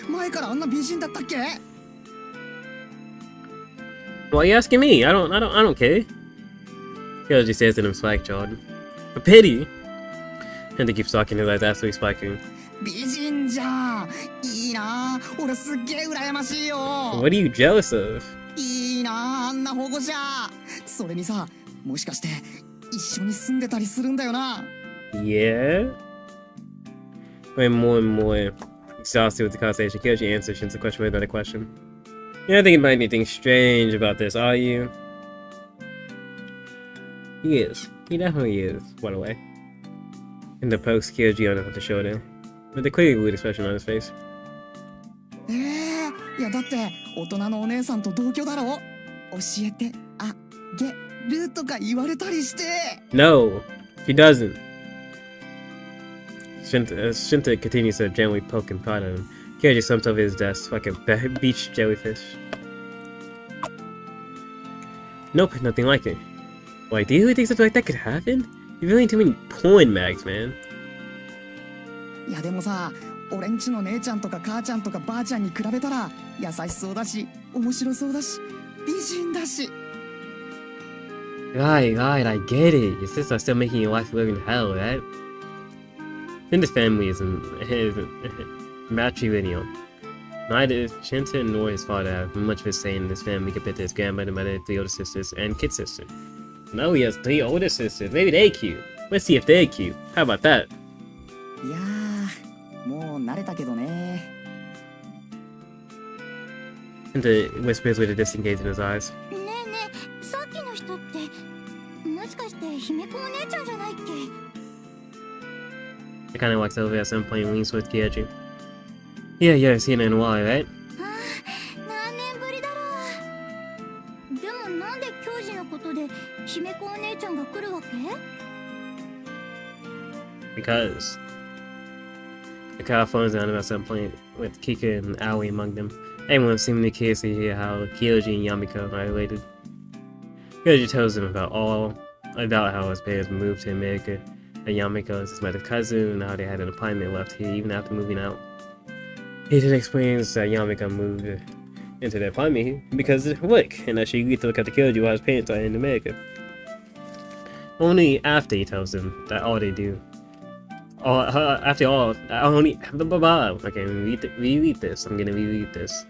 前からあんな美人だったっけ？ Why are you asking me? I don't care. Kyoji says in him spike jawed. A pity! And he keeps talking his eyes absolutely spiking. 美人じゃん。いいな。俺すっげえ羨ましいよ。 What are you jealous of? いいなあんな保護者。それにさ、もしかして一緒に住んでたりするんだよな。 Yeah? Going more and more exhausted with the conversation, Kyoji answers Shin's question with another question. You're not thinking about anything strange about this, are you? He is. He definitely is, by the way. And the pokes Kyoji on the shoulder, with a clearly weird expression on his face. いやだって大人のお姉さんと同居だろ。教えてあげるとか言われたりして。 No, he doesn't. Shinta continues to gently poke and prod at him. Kyoji slumped over his desk like a beach jellyfish. Nope, nothing like it. Wait, do you really think something like that could happen? You're really too many porn mags, man. いやでもさ、俺んちの姉ちゃんとか母ちゃんとかばあちゃんに比べたら優しそうだし、面白そうだし、美人だし。Right, I get it. Your sister's still making your life live in hell, right? Shinta's family isn't matrilineal. Neither Shinta nor his father have much of a say in this family compared to his grandmother, mother, 3 older sisters, and kid sister. No, he has 3 older sisters. Maybe they're cute. Let's see if they're cute. How about that? いやー、もう慣れたけどね。Shinta whispers with a distant gaze in his eyes. ねえねえ、さっきの人ってもしかして姫子お姉ちゃんじゃないっけ？ He kind of walks over at some point and leans towards Kyoji. Yeah, seen it in a while, right? 何年ぶりだろう。でもなんで教授のことで姫子お姉ちゃんが来るわけ？ Because the car phones down at some point with Kika and Aoi among them. Everyone seemingly curious to hear how Kyoji and Yamiko are related. Kyoji tells them about how his parents moved to America, and Yamiko is his mother's cousin, and how they had an apartment left here even after moving out. He then explains that Yamiko moved into the apartment here because of work, and that she agreed to look after Kyoji while his parents are in America. Only after he tells them that all they do. After all, only okay, reread this. I'm gonna reread this.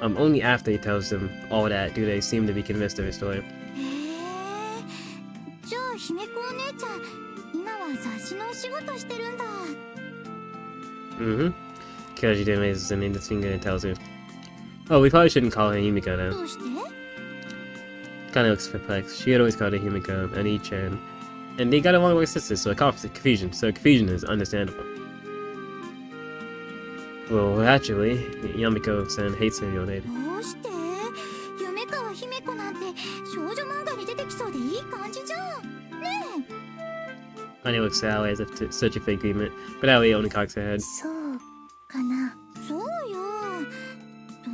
Only after he tells them all that do they seem to be convinced of his story. へえ。じゃあ姫子お姉ちゃん、今は雑誌のお仕事してるんだ。Kyoji then raises an index finger and tells her, "Oh, we probably shouldn't call her Himiko now." どうして？ Kinda looks perplexed. She had always called her Himiko and Ichan, and they got along like sisters, so confusion is understandable. Well, actually, Yamiko-san hates her young lady. どうして？夢川姫子なんて少女漫画に出てきそうでいい感じじゃん。ねえ。 Annie looks at Aoi as if to search for agreement, but Aoi only cocks her head. そうかな。そうよ。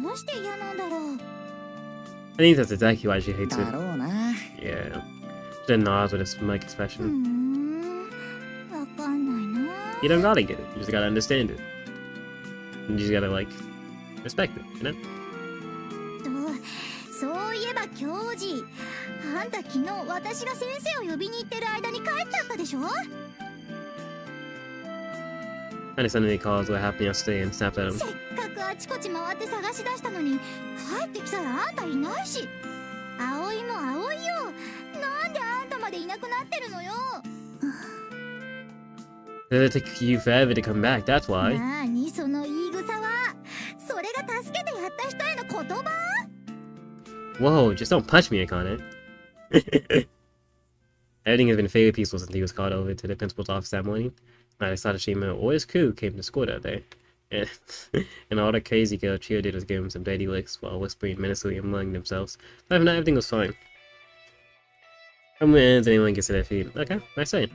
どうして嫌なんだろう。 I think that's exactly why she hates だ her. ろうな。 Yeah. She then nods with a smug expression. わかんないな。 You don't gotta get it. You just gotta understand it. You just gotta, like, respect it, you know? そういえば教授、あんた昨日私が先生を呼びに行ってる間に帰っちゃったでしょ？ And suddenly calls what happened yesterday and snapped at him. せっかくあちこち回って探し出したのに帰ってきたらあんたいないし。葵も葵よ。なんであんたまでいなくなってるのよ。 It'll take you forever to come back, that's why. なあにその言い草は。それが助けてやった人への言葉？ Whoa, just don't punch me, Akane. Everything has been fairly peaceful since he was called over to the principal's office that morning. Neither Sadashima or his crew came to school that day. And all the crazy girl cheerleaders gave him some dirty licks while whispering menacingly among themselves. But if not, everything was fine. From when ends anyone gets to their feet. Okay, nice day.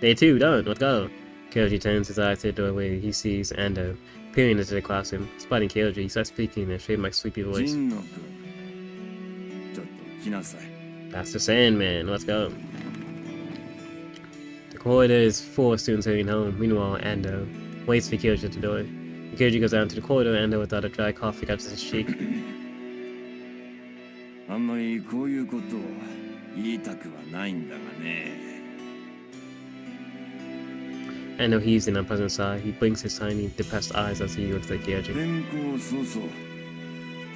Day 2, done, let's go. Kyoji turns his eyes to the doorway. He sees Ando peering into the classroom. Spotting Kyoji, he starts speaking in a trademark sleepy voice. Master Sandman, let's go. The corridor is full of students heading home. Meanwhile, Ando waits for Kyoji at the door. He Kyoji goes down to the corridor and without a dry cough catches his cheek. あんまりこういうことを言いたくはないんだがね。I know he's an unpleasant sigh. He blinks his tiny, depressed eyes as he looks at Kyoji. 転校早々、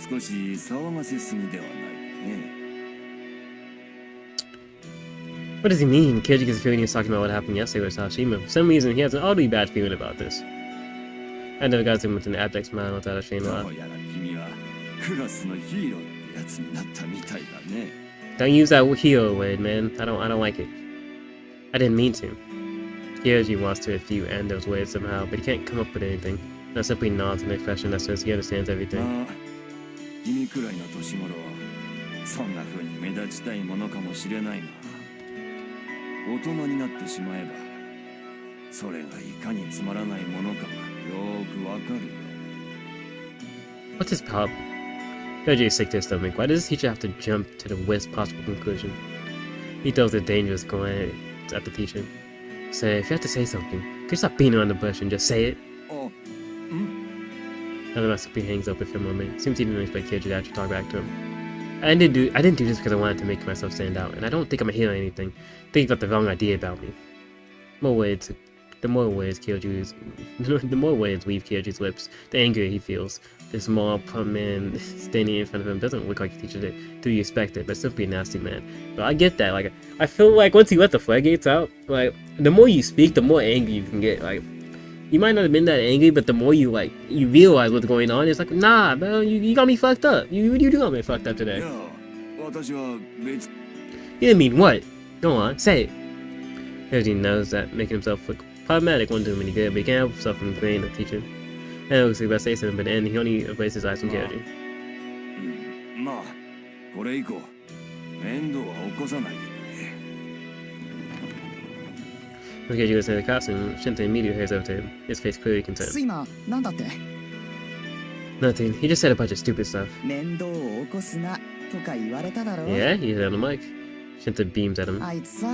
少し騒がせすぎではないね。What does he mean? Kyoji gets a feeling he was talking about what happened yesterday with Sashima. For some reason, he has an oddly bad feeling about this. I never got him with an abject smile without a shame laugh. どうやら君はクラスのヒーローってやつになったみたいだね。Don't use that hero word, man. I don't like it. I didn't mean to. Kyoji wants to refute Ando's words somehow, but he can't come up with anything. Not simply nods an expression that says he understands everything. まあ、君くらいの年頃はそんな風に目立ちたいものかもしれないが、大人になってしまえば、それがいかにつまらないものかがよーくわかるよ。What's his problem? Kyoji is sick to his stomach. Why does this teacher have to jump to the worst possible conclusion? He throws a dangerous glance at the teacher. Say, if you have to say something, could you stop beating around the bush and just say it? Oh, He hangs up for a moment. Seems he didn't expect Kyoji to actually talk back to him. I didn't do this because I wanted to make myself stand out, and I don't think I'm a hero or anything. I think you've got the wrong idea about me. The more words leave Kyoji's lips, the angrier he feels. This small, plump man standing in front of him doesn't look like a teacher to be expected, but simply a nasty man. But I get that. Like, I feel like once you let the floodgates out, like, the more you speak, the more angry you can get. Like, you might not have been that angry, but the more you realize what's going on, it's like, nah, bro, you got me fucked up. You do got me fucked up today. いや、私は別。 You didn't mean what? Go on, say it. Kyoji knows that making himself look problematic won't do him any good, but he can't help himself from agreeing with the teacher. And it looks like about to say something, but then he only averts his eyes from Kyoji. まあ、これ以降、面倒は起こさないでくれ。 When Kyoji goes into the costume, Shinta immediately heads over to him, his face clearly concerned. 睡魔なんだって Nothing, he just said a bunch of stupid stuff. 面倒を起こすなとか言われただろ Yeah, he hit on the mic. Shinta beams at him. あいつさ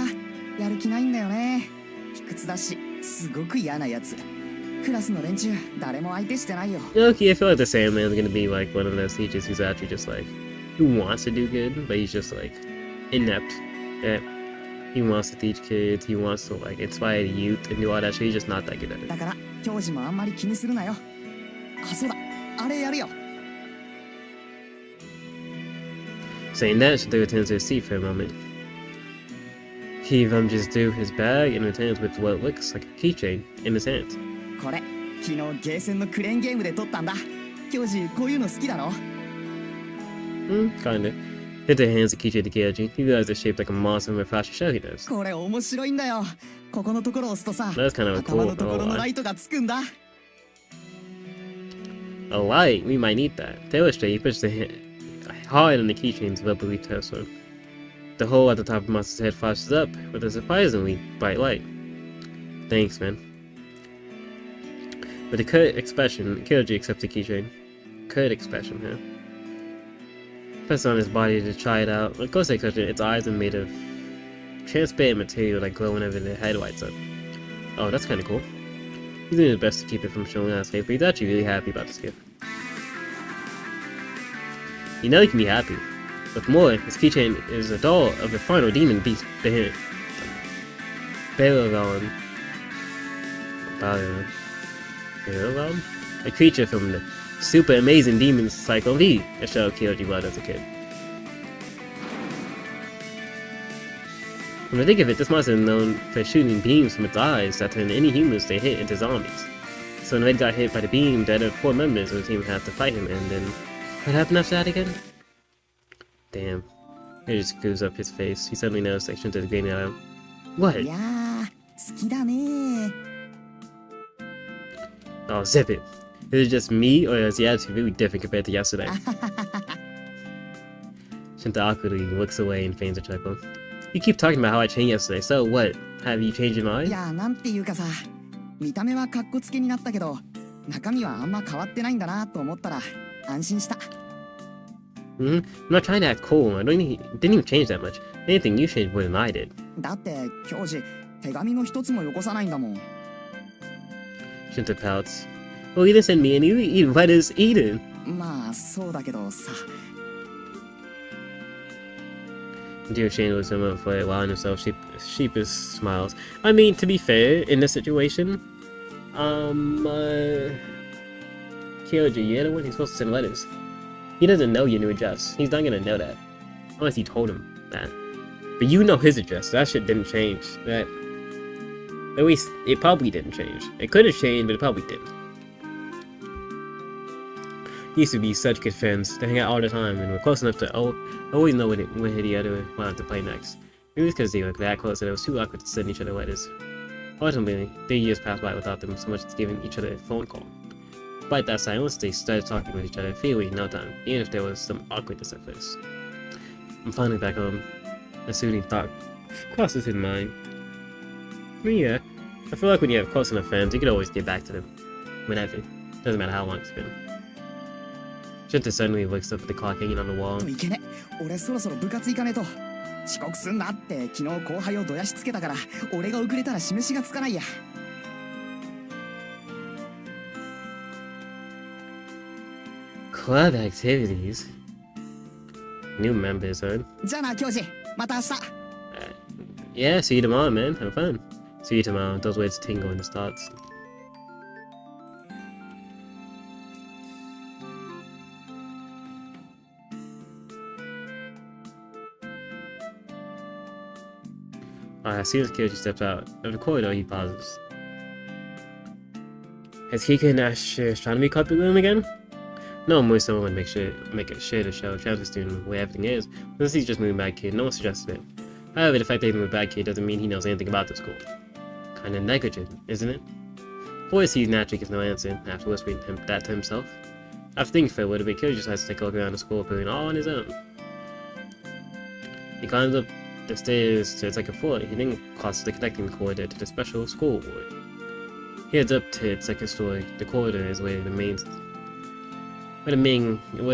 やる気ないんだよね卑屈だしすごく嫌なやつクラスの連中誰も相手してないよ Okay, I feel like the Sandman's gonna be like one of those teachers who's actually just like, who wants to do good, but he's just like, inept. Yeah. He wants to teach kids, he wants to like inspire the youth and do all that shit, he's just not that good at it. だから教授もあんまり気にするなよあそうだあれやるよ Saying that, Shinta returns to his seat for a moment. He rummages through his bag and returns with what looks like a keychain in his hand. これ昨日ゲーセンのクレーンゲームで撮ったんだ教授こういうの好きだろ Kinda. Shinta hands the keychain to Kyoji. He realizes it's shaped like a monster from a fashion show he does. これ面白いんだよここのところを押すとさ That's kind of 頭 cool. のところのライトがつくんだ A light? We might need that. To illustrate, he pushes the hard on the keychain's rubbery torso. The hole at the top of the monster's head flashes up with a surprisingly bright light. Thanks, man. With a curt expression, Kyoji accepts the keychain. Curt expression, huh? Puts it on his body to try it out. Of course, its eyes are made of transparent material that glow whenever the head lights up. Oh, that's kind of cool. He's doing his best to keep it from showing on his face, but he's actually really happy about this gift. You know he can be happy. What's more, his keychain is a doll of the final demon beast behind Balaron. A creature from the super amazing demon Cycle V that show Kyoji loved as a kid. When I think of it, this monster is known for shooting beams from its eyes that turn any humans they hit into zombies. So when Red got hit by the beam, the other 4 members of the team had to fight him, and then what happened after that again? Damn. He just screws up his face. He suddenly knows that Shinta's grinning at him. What? いやー好きだね Oh, zip it. Is it just me, or is the attitude really different compared to yesterday? Shinta awkwardly looks away and feigns a chuckle. You keep talking about how I changed yesterday, so what? Have you changed your い mind? やなんていうかさ見た目はカッコつけになったけど中身はあんま変わってないんだなと思ったら安心した I'm not trying to act cool. I didn't even change that much. Anything, you changed more than I did. だって教授手紙の一つもよこさないんだもん Shinta pouts. Well, he didn't send me any. He invited us Eden. まあそうだけどさ。 Dear Shane was him for a while and himself sheepish smiles. I mean, to be fair, in this situation, Kyoji, you're the one who's supposed to send letters. He doesn't know your new address. He's not gonna know that. Unless you told him that. But you know his address. That shit didn't change. That, at least, it probably didn't change. It could have changed, but it probably didn't. Used to be such good friends. They hang out all the time, and we're close enough to always know when the other wanted to play next. Maybe it's because they were that close that it was too awkward to send each other letters. Ultimately, 3 years passed by without them so much as giving each other a phone call. Despite that silence, they started talking with each other freely in no time, even if there was some awkwardness at first. I'm finally back home. A soothing thought crosses his mind. I mean, yeah, I feel like when you have close enough friends, you can always get back to them. Whenever. Doesn't matter how long it's been. Shinta suddenly looks up at the clock hanging on the wall. といけね。俺そろそろ部活行かねえと。遅刻すんなって昨日後輩をどやしつけたから、俺が遅れたら示しがつかないや。Club activities. New members, huh? じゃあな、教授。また明日。Yeah, see you tomorrow, man. Have fun. See you tomorrow. Those words tingle in his thoughts. As soon as Kyoji steps out of the corridor, he pauses. Has Kika and Ash astronomy club room again? No more someone would make it sure to show a transfer student where everything is. Since he's just moving back here, no one suggested it. However, the fact that he's moved back here doesn't mean he knows anything about the school. Kinda negligent, isn't it? Boys, he naturally gets no answer after whispering that to himself. After thinking for a little bit, Kyoji decides to take a look around the school building all on his own. He climbs up the stairs to its second floor. He then crosses the connecting corridor to the special school ward. He heads up to its second story. The corridor is where the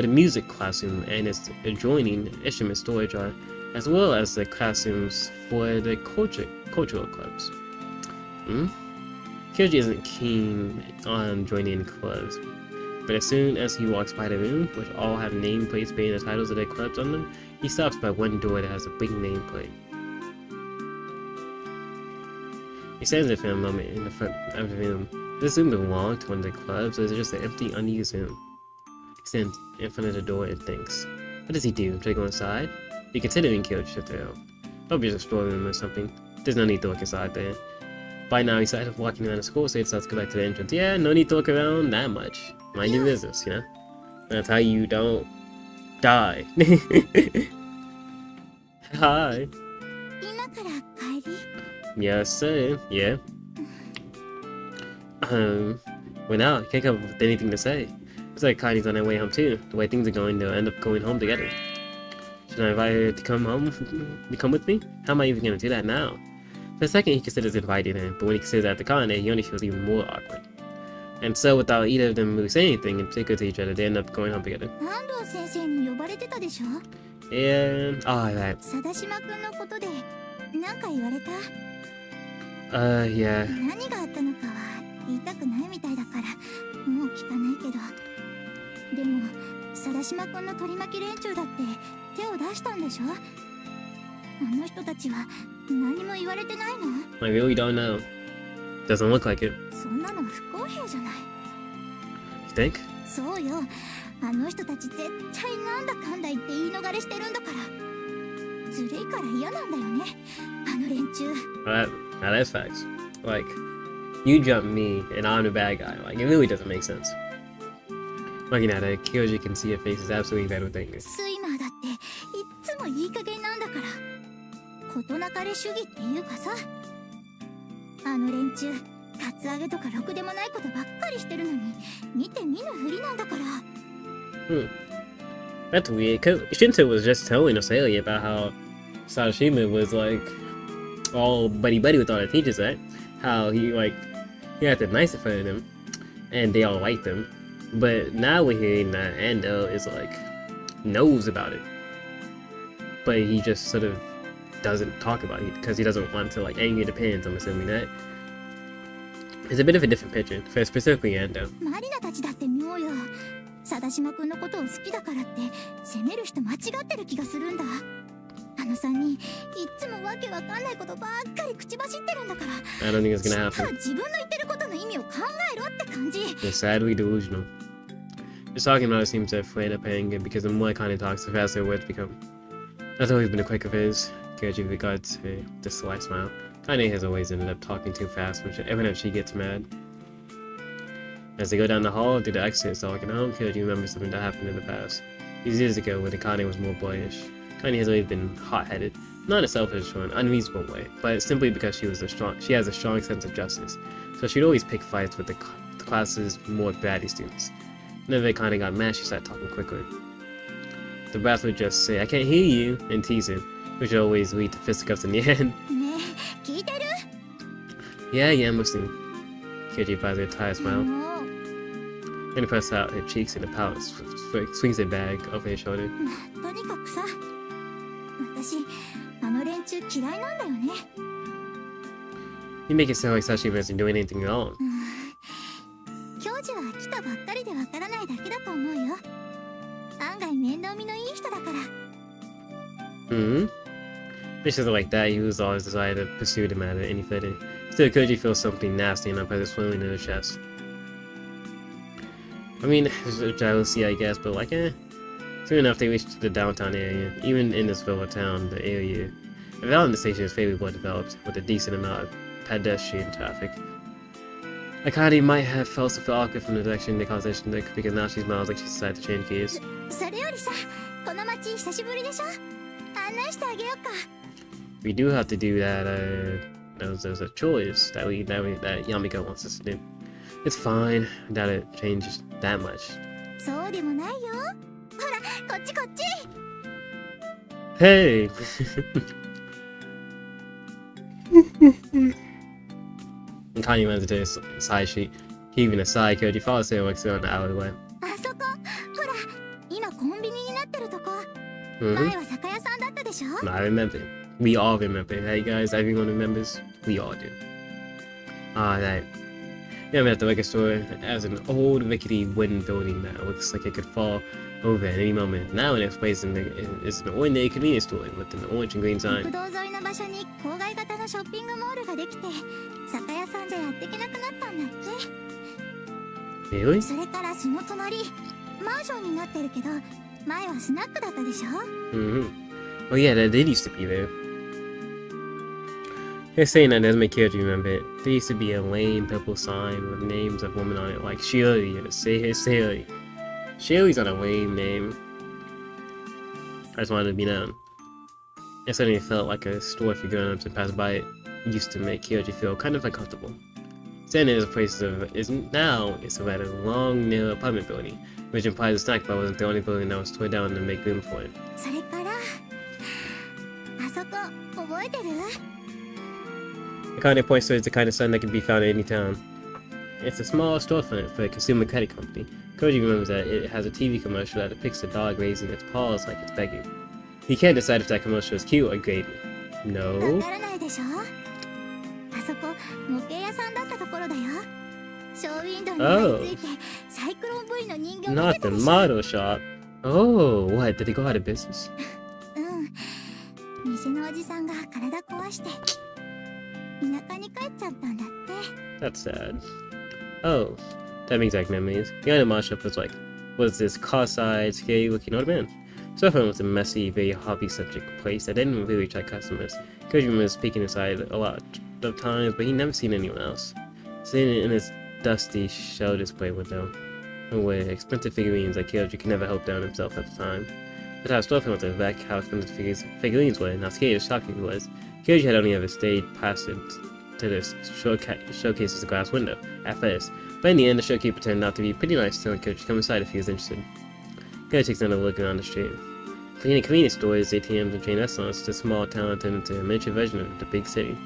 music classroom and its adjoining instrument storage are, as well as the classrooms for the cultural clubs. Kyoji isn't keen on joining any clubs, but as soon as he walks by the room, which all have nameplates bearing the titles of their clubs on them, he stops by one door that has a big nameplate. He stands there for a moment in the front of the room. Does this room belong to one of the clubs, or is it just an empty, unused room? He stands in front of the door and thinks. What does he do? Try to go inside? He considering Kyoji to throw. Probably just a storeroom or something. There's no need to look inside there. By now, he's tired of walking around the school, so he decides to go back to the entrance. Yeah, no need to look around that much. Mind your business, you know? That's how you don't die. Hi. 今から帰り Yes, sir. Yeah. Well, now, I can't come up with anything to say. It's like Kylie's on her way home, too. The way things are going, they'll end up going home together. Should I invite her to come home? To come with me? How am I even gonna do that now? For a second, he considers inviting her, but when he considers that the Kanye, he only feels even more awkward. And so, without either of them really saying anything in particular to each other, they end up going home together. 安藤先生に呼ばれてたでしょ And, right. 貞島くんのことで何か言われた Yeah. 何があったのかは言いたくないみたいだからもう聞かないけどでも貞島くんの取り巻き連中だって手を出したんでしょあの人たちは何も言われてないの I really don't know. Doesn't look like it. そんなの不公平じゃない You think? そうよあの人たち絶対なんだかんだ言って言い逃れしてるんだからずるいから嫌なんだよねあの連中 Now that's facts. Like, you jump me and I'm the bad guy. Like, it really doesn't make sense. Looking at her, Kyoji can see her face is absolutely red with anger. スイマーだっていっつもいい加減なんだから事なかれ主義っていうかさあの連中カツアゲとかろくでもないことばっかりしてるのに見て見ぬふりなんだから That's weird, because Shinto was just telling Osalie about how Sashima was like all buddy-buddy with all the teachers, right? How he acted nice in front of them, and they all liked him. But now we're hearing that Ando is like, knows about it. But he just sort of doesn't talk about it, because he doesn't want to anger the parents, I'm assuming that. It's a bit of a different picture, for specifically Ando. マリナたちだって妙よ。貞島くんのことを好きだからって責める人間違ってる気がするんだ。あの3人いっつもわけわかんないことばっかり口走ってるんだから。 I don't think it's ち gonna ょっと happen. 自分の言ってることの意味を考えろって感じ。 They're sadly delusional. Just talking about it seems to have flayed up anger because the more I kind of talks, the faster words become. That's always been a quirk of his. Kyoji regards her with a sly smile. Kanye has always ended up talking too fast whenever she gets mad. As they go down the hall to the exit, talking home, Kyoji remembers something that happened in the past. These years ago, when Kanye was more boyish. Kanye has always been hot-headed, not in a selfish or an unreasonable way, but simply because she has a strong sense of justice. So she'd always pick fights with the class's more bratty students. Whenever they kind of got mad, she started talking quickly. The brats would just say, "I can't hear you," and tease him, which would always lead to fisticuffs in the end. ねえ、聞いてる？ Yeah, I'm listening. Kyoji replies with a tired smile. もう Then presses out her cheeks in a pout, swings her bag over his shoulder. とにかくさ、私あの連中嫌いなんだよね。 You make it sound like Sashi isn't doing anything wrong. 教授は来たばっかりでわからないだけだと思うよ。案外面倒見のいい人だから。 Hmm? It's just like that, he was always decided to pursue the matter any further. Still, Koji feels something nasty and unpleasant swelling in her chest. I mean, it's jealousy, I guess, but like, Soon enough, they reached the downtown area. Even in this villa town, the area around the station is fairly well developed, with a decent amount of pedestrian traffic. Akane might have felt something awkward from the direction the conversation took, because now she smiles like she decided to change gears. それよりさ、この街久しぶりでしょ。案内してあげようか。 We do have to do that, there's a choice that Yamika wants us to do. It's fine. I doubt it changes that much. そうでもないよ。ほら、こっちこっち。 Hey! And Kanye runs into his side sheet, heaving a sigh. Kyoji follows her and walks around the alleyway. あそこ、ほら、今コンビニになってるとこ。 Mm-hmm. 前は酒屋さんだったでしょ。 I remember. We all remember. Hey guys, everyone remembers. We all do. Alright. Yeah, I'm at the record store. It has an old rickety wooden building that looks like it could fall over at any moment. Now in its place is an ordinary convenience store with an orange and green 国 sign. 道沿いの場所に郊外型のショッピングモールができて、酒屋さんじゃやっていけなくなったんだって。 Really? それからその隣、マンションになってるけど、前はスナックだったでしょ。 Mm-hmm. Oh yeah, that did used to be there. They're saying that doesn't make Kyoji remember it. There used to be a lame purple sign with names of women on it, like Shiori or Sayori. Shiori's not a lame name. I just wanted to be known. It suddenly felt like a store for grown-ups and passed by it used to make Kyoji feel kind of uncomfortable. Standing in this place it's a rather long, narrow apartment building, which implies the snack bar wasn't the only building that was torn down to make room for it. それから、あそこ、覚えてる？ The kind of points towards the kind of sign that can be found in any town. It's a small storefront for a consumer credit company. Koji remembers that it has a TV commercial that depicts a dog raising its paws like it's begging. He can't decide if that commercial is cute or grating. わ No? からないでしょ。あそこ、模型屋さんだったところだよ。ショーウィンドウに張り付いて、サイクロン V の人形見 Not てた the でしょ。 model shop. Oh, what? Did they go out of business? うん。店のおじさんが体壊して、田舎に帰っちゃったんだって。 That's sad. Oh, that brings back memories. The other model shop was this car-side, scary-looking old man. Storefront was a messy, very hobby-centric place that didn't really attract customers. Koji remembers peeking inside a lot of times, but he'd never seen anyone else. Sitting in his dusty shell display window, with expensive figurines that Koji could never help down himself at the time. But how storefront was a wreck, how expensive figurines were, and how scared and shocked he was. Koji had only ever stayed past it to the showcase's glass window at first, but in the end, the showkeeper turned out to be pretty nice, telling Koji to come inside if he was interested. Koji takes another look around the street. From the convenience stores, ATMs, and chain restaurants, the small town turned into a miniature version of the big city.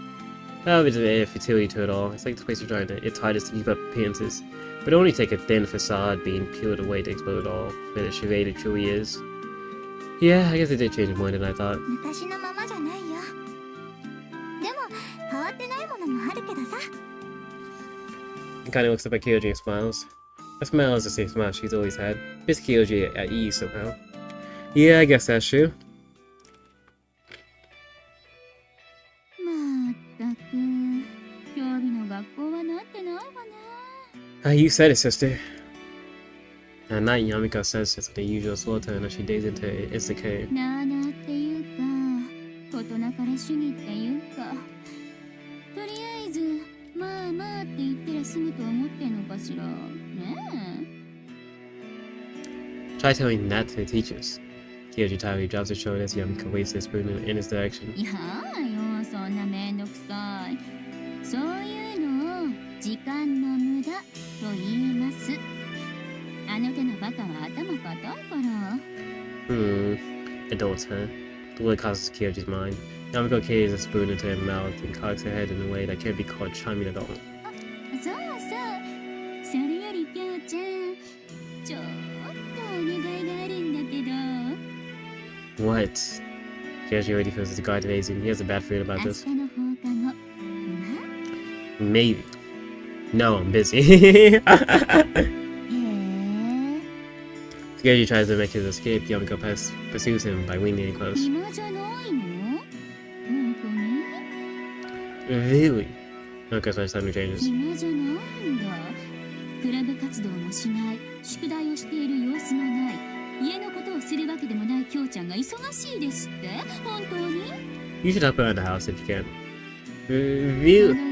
However, there's a futility to it all. It's like the place is trying its hardest to keep up appearances, but it only take a thin facade being peeled away to expose it all, where the charade it truly is. Yeah, I guess it did change more than I thought. 昔のままじゃないよ。でも、変わってないものもあるけどさ。 He kind of looks up at Kyoji and smiles. That smile is the same smile she's always had. Miss Kyoji at ease somehow. Yeah, I guess that's true. まったく今日の学校はなってないわね。 You said it, sister. At night, Yamiko says it's the usual slow turn as she digs into Isekai. なあなあっていうか事なかれ主義っていうかとりあえずまあまあって言ってら済むと思ってんのかしらねえ。 Try telling that to the teachers. Kyoji tiredly drops her shoulder as Yamiko waves her spoon in his direction. いやよそんなめんどくさいそういうのを時間の無駄と言いますあの手のバカは頭固いから Adults, huh? The word crosses Kyoji's mind. Yamiko carries a spoon into her mouth and cocks her head in a way that can't be called charming at all. そうそうそれよりきょうちゃんちょっとお願いがあるんだけど What? Kyoji already feels his guard raising. He has a bad feeling about 明 this. 日の放課後 Maybe. No, I'm busy. へえ Kyoji tries to make his escape. Yamiko pursues him by leaning in close. 暇じゃないの本当に Really? Yamiko starts suddenly changes. 暇じゃないんだクラブ活動もしない宿題をしている様子もない家のことをするわけでもないきょうちゃんが忙しいですって本当に You should help her around the house if you can. この Really? ヤミ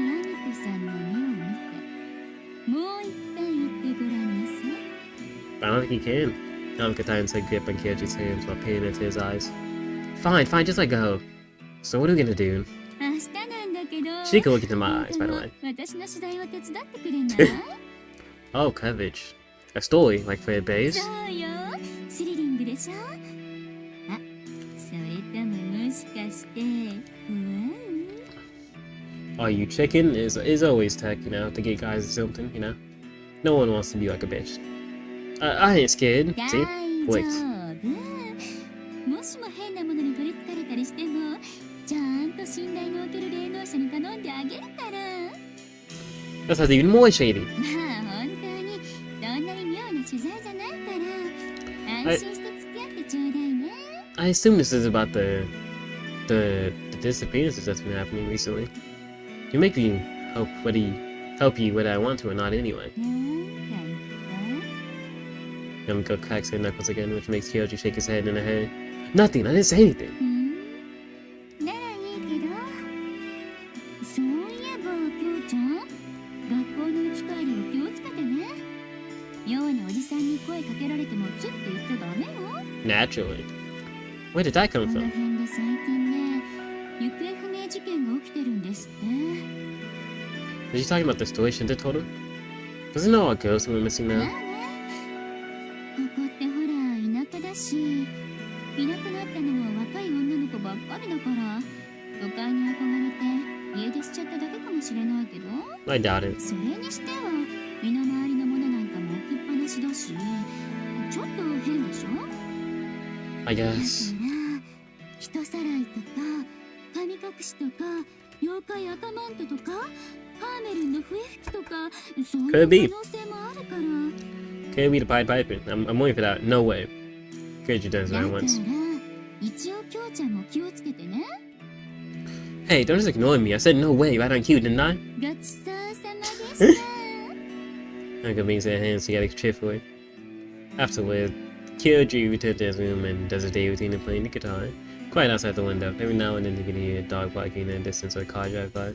コさんの目を見てもう一回言ってごらんなさい I don't think he can. Yamiko tightens her grip on Kyoji's hands while peering into his eyes. Fine, fine, just let go. So what are we gonna do? 明日なんだけど She can look into my eyes, by the way. 私の取材を手伝ってくれない Oh, coverage. A story, like Fred Bay's. そうよスリリングでしょあそれとももしかして不安 Are you chicken? Is always tech, you know, to get guys or something, you know? No one wants to be like a bitch. I ain't scared. 大 See? 丈 Wait. 夫もしも変なものに取りつかれたりしてもちゃんと信頼のおける霊能者に頼んであげるから That sounds even more shady. まあ本当にそんなに妙な取材じゃないから安心して付き合ってちょうだいね I assume this is about the disappearances that's been happening recently. You make me help you whether I want to or not anyway. なんか Yamiko cracks her knuckles again, which makes Kyoji shake his head in her head. Nothing, I didn't say anything. ならいいけどそういえばきょうちゃん学校の行き帰りを気をつけてね妙なおじさんに声かけられてもついて言っちゃダメよ Naturally. Where did that こ come の from? 辺で最近ね行方不明事件が起きてるんですって Was she talking about the story Shinta told him? Doesn't know our girls who went missing まあ now? ねここってほら田舎だしいなくなったのは若い女の子ばっかりだから都会に憧れて家出しちゃっただけかもしれないけど I doubt it. それにしては身の回りのものなんかも置きっぱなしだしちょっと変でしょ I だから guess. 人さらいとか神隠しとか妖怪赤マントとかハーメルンの笛吹きとかそういう可 Could be. 能性もあるから Can't be the Pied Piper. I'm waiting for that. No way. Kyoji turns だか around ら once. 一応きょうちゃんも気をつけてね Hey, don't just ignore me. I said no way right on cue, didn't I? ごちそうさまでした Yamiko brings her hands together cheerfully. Afterward, Kyoji returns to his room and does his daily routine of playing the guitar. Quiet outside the window. Every now and then you can hear a dog barking in the distance or a car drive by.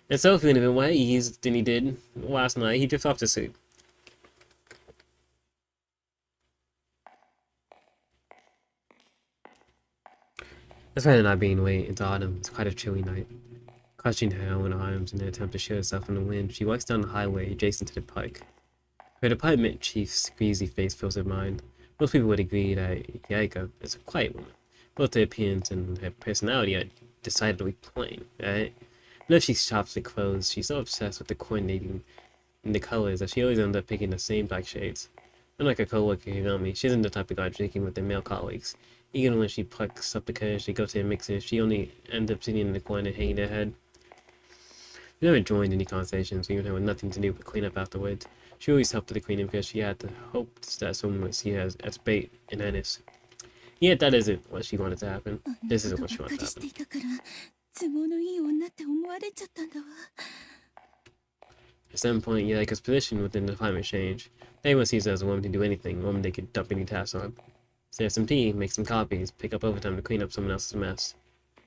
And so, feeling a bit more at ease than he did last night, he drifts off to sleep. Despite not being late, it's autumn. It's quite a chilly night. Clutching her own arms in an attempt to shield herself from the wind, she walks down the highway adjacent to the park. Her department chief's greasy face fills her mind. Most people would agree that Yaika is a quiet woman. Both her appearance and her personality are decidedly plain, right? But if she shops for clothes, she's so obsessed with the coordinating and the colors that she always ends up picking the same black shades. Unlike her co-worker Higami, she isn't the type to go out drinking with her male colleagues. Even when she plucks up the courage to go to the mixer, she only ends up sitting in the corner hanging her head. She never joined any conversations, even though it had nothing to do but clean up afterwards. She always helped with the cleaning because she had the hopes that someone would see her as bait and menace. Yet that isn't what she wanted to happen. This isn't what she wanted to happen. 都合のいい女って思われちゃったんだわ。 At some point, Yurika's position within the department changed. Anyone sees her as a woman to do anything, a woman they could dump any tasks on. Serve some tea, make some copies, pick up overtime to clean up someone else's mess.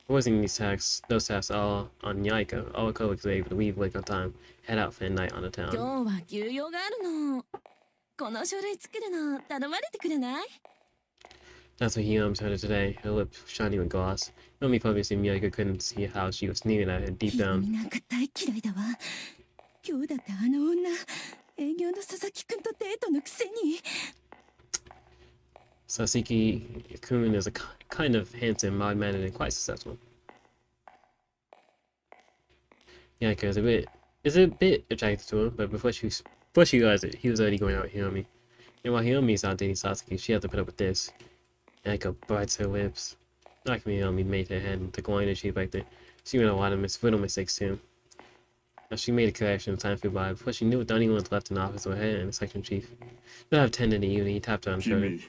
Forcing those tasks all on Yurika, all her colleagues were able to leave work on time, head out for a night on the town. 今日は休養があるの。この書類作るの頼まれてくれない？ That's what Hiyom told her today, her lips shiny with gloss. Only probably assumed Yurika couldn't see how she was sneering at her deep 君 down. なんか大嫌いだわ。今日だってあの女、営業の佐々木くんとデートのくせに。 Sasaki-kun is a kind of handsome, mild-mannered, and quite successful. Yurika is a bit attracted to him, but before she realized it, he was already going out with Hiyomi. And while Hiyomi is out dating Sasaki, she had to put up with this. Yurika bites her lips. Like Hiyomi made her head the glowing and she liked it. She made a lot of little mistakes too. Now she made a correction in time flew by. Before she knew it, the only ones left in the office were her and the section chief. They'll have 10 in the evening. He tapped her on the shoulder. 君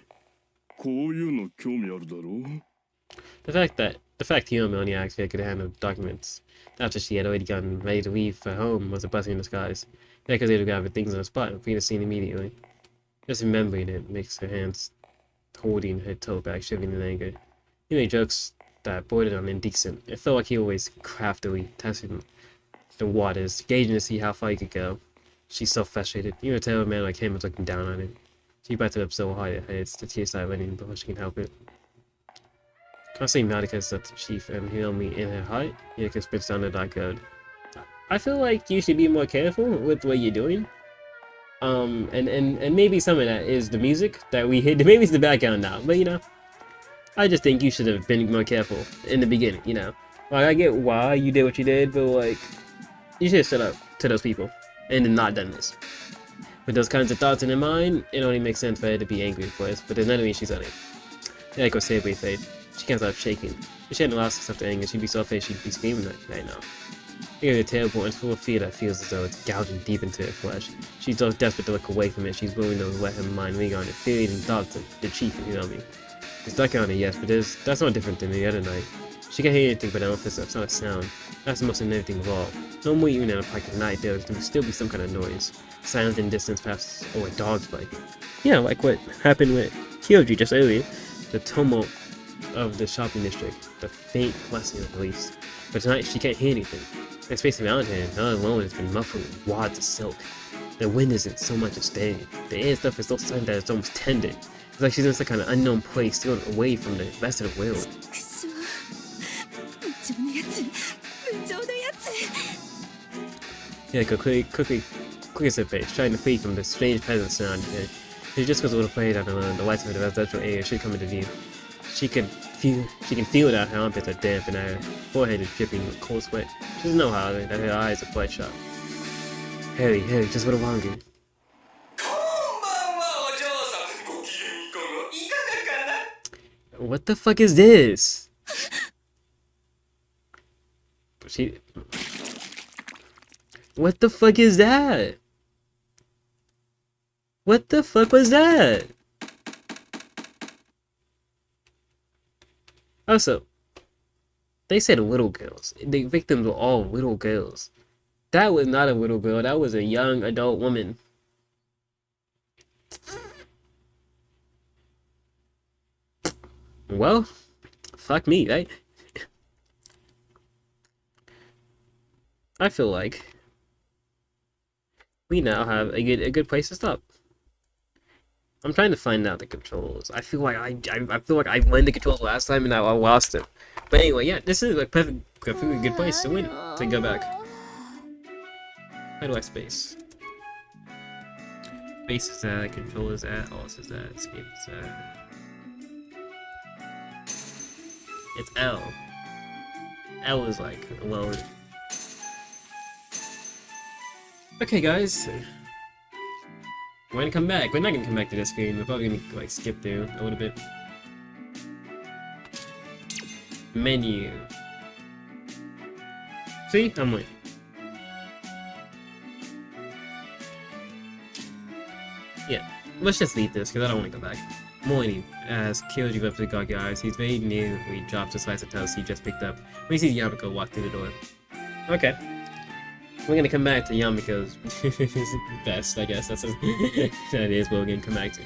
こういうの興味あるだろう The fact Hiyomi only asked her could handle documents after she had already gotten ready to leave for home was a blessing in disguise. That because they would grab her things on the spot and free the scene immediately. Just remembering it makes her hands holding her tote bag shivering in anger. He made jokes that bordered on indecent. It felt like he always craftily testing the waters, gauging to see how far he could go. She's so frustrated. Even a terrible man like him was looking down on her. She bites it up so hard it hurts. The tears start running before she can help it. Constantly mad because of the chief and Hiyomi in her heart, Yurika spits down the dark road. I feel like you should be more careful with what you're doing. And maybe some of that is the music that we hit. Maybe it's the background now, but you know, I just think you should have been more careful in the beginning. You know, like I get why you did what you did, but like you should have stood up to those people and then not done this. With those kinds of thoughts in her mind, it only makes sense for her to be angry, of course, but there's nothing she's running. Like was terribly afraid. She can't stop shaking. If she hadn't lost herself to anger, she'd be so afraid she'd be screaming right now. It was terrible and full of fear that feels as though it's gouging deep into her flesh. She's so desperate to look away from it, she's willing to let her mind linger on it, fearing and thoughts of the chief and Hiyomi. It's dark on her, yes, but that's not different than the other night. She can't hear anything but an officer, it's not a sound. That's the most everything of all. No more even in a park at night, there would still be some kind of noise. Sounds in distance, perhaps, or a dog's bite. Yeah, like what happened with Kyoji just earlier. The tumult of the shopping district, the faint blessing of release. But tonight she can't hear anything. The space around her, all alone, has been muffled with wads of silk. The wind isn't so much as steady. The air stuff is so sudden that it's almost tender. It's like she's in some kind of unknown place, still away from the rest of the world. 部長のやつ、部長のやつ。 Yeah, quickly as her face, trying to flee from the strange presence surrounding her. She just goes a little afraid out alone. The lights of the residential area should come into view. She can feel that her armpits are damp and her forehead is dripping with cold sweat. She doesn't know, however, that her eyes are bloodshot. Harry, just a little longer. What the fuck is this? What the fuck is that? What the fuck was that? Also, they said little girls. The victims were all little girls. That was not a little girl. That was a young adult woman. Well, fuck me, right? I feel like we now have a good place to stop. I'm trying to find out the controls. I feel like I feel like I learned the controls last time and I lost them. But anyway, yeah, this is a perfectly good place to win to go back. How do I space? Space is that, control is that, alt is that, escape is that. It's L. L is like alone. Okay, guys. We're gonna come back. We're not gonna come back to this screen. We're probably gonna like skip through a little bit. Menu. See? I'm like, Yeah, let's just leave this because I don't want to go back. Morning, as Kyoji whips the Goggy eyes, he's very new. He drops a slice of toast he just picked up when he sees Yamiko walk through the door. Okay. We're gonna come back to Yamiko's best, I guess. That is what we're gonna come back to.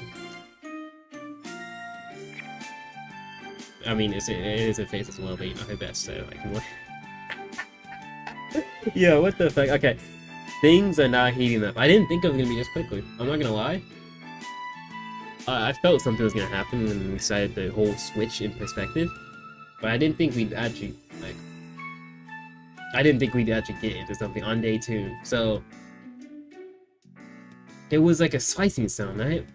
I mean, it is her face as well, but you know, her best, so like, what? Yeah, what the fuck? Okay. Things are not heating up. I didn't think it was gonna be this quickly. I'm not gonna lie. I felt something was gonna happen when we decided the whole switch in perspective, but I didn't think we'd actually like. I didn't think we'd actually get into something on day 2. So it was like a slicing sound, right?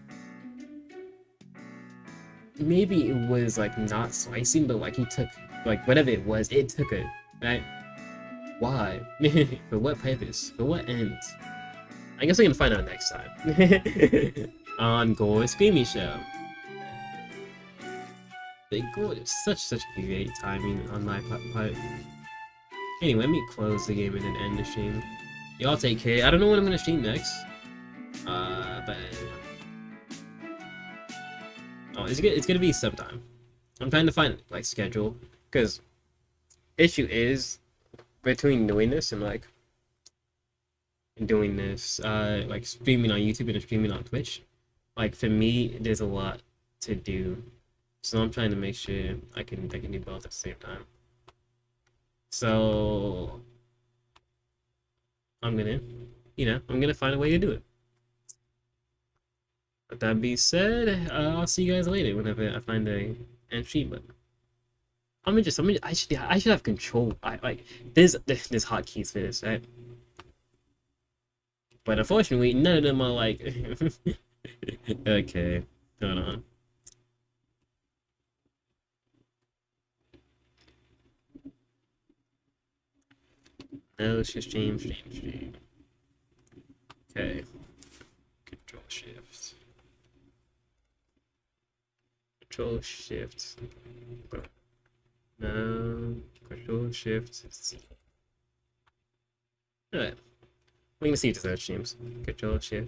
Maybe it was like not slicing, but like he took like whatever it was, it took it, right? Why? For what purpose? For what end? I guess we're gonna find out next time. On Gore's Screaming Show. The Gore is such great timing on my part. Anyway, let me close the game and then end the stream. Y'all take care. I don't know what I'm gonna stream next. But oh, it's gonna be sometime. I'm trying to find like schedule, because issue is between doing this and like doing this, like streaming on YouTube and streaming on Twitch. Like for me, there's a lot to do, so I'm trying to make sure I can do both at the same time. So I'm gonna find a way to do it. But that being said, I'll see you guys later whenever I find a entry. But I should have control. There's hotkeys for this, right? But unfortunately, none of them are like. Okay, hold on. No, it's just stream. Okay. Control shift. No. Control shift. C. Alright. We're gonna see if there's other streams. Control shift.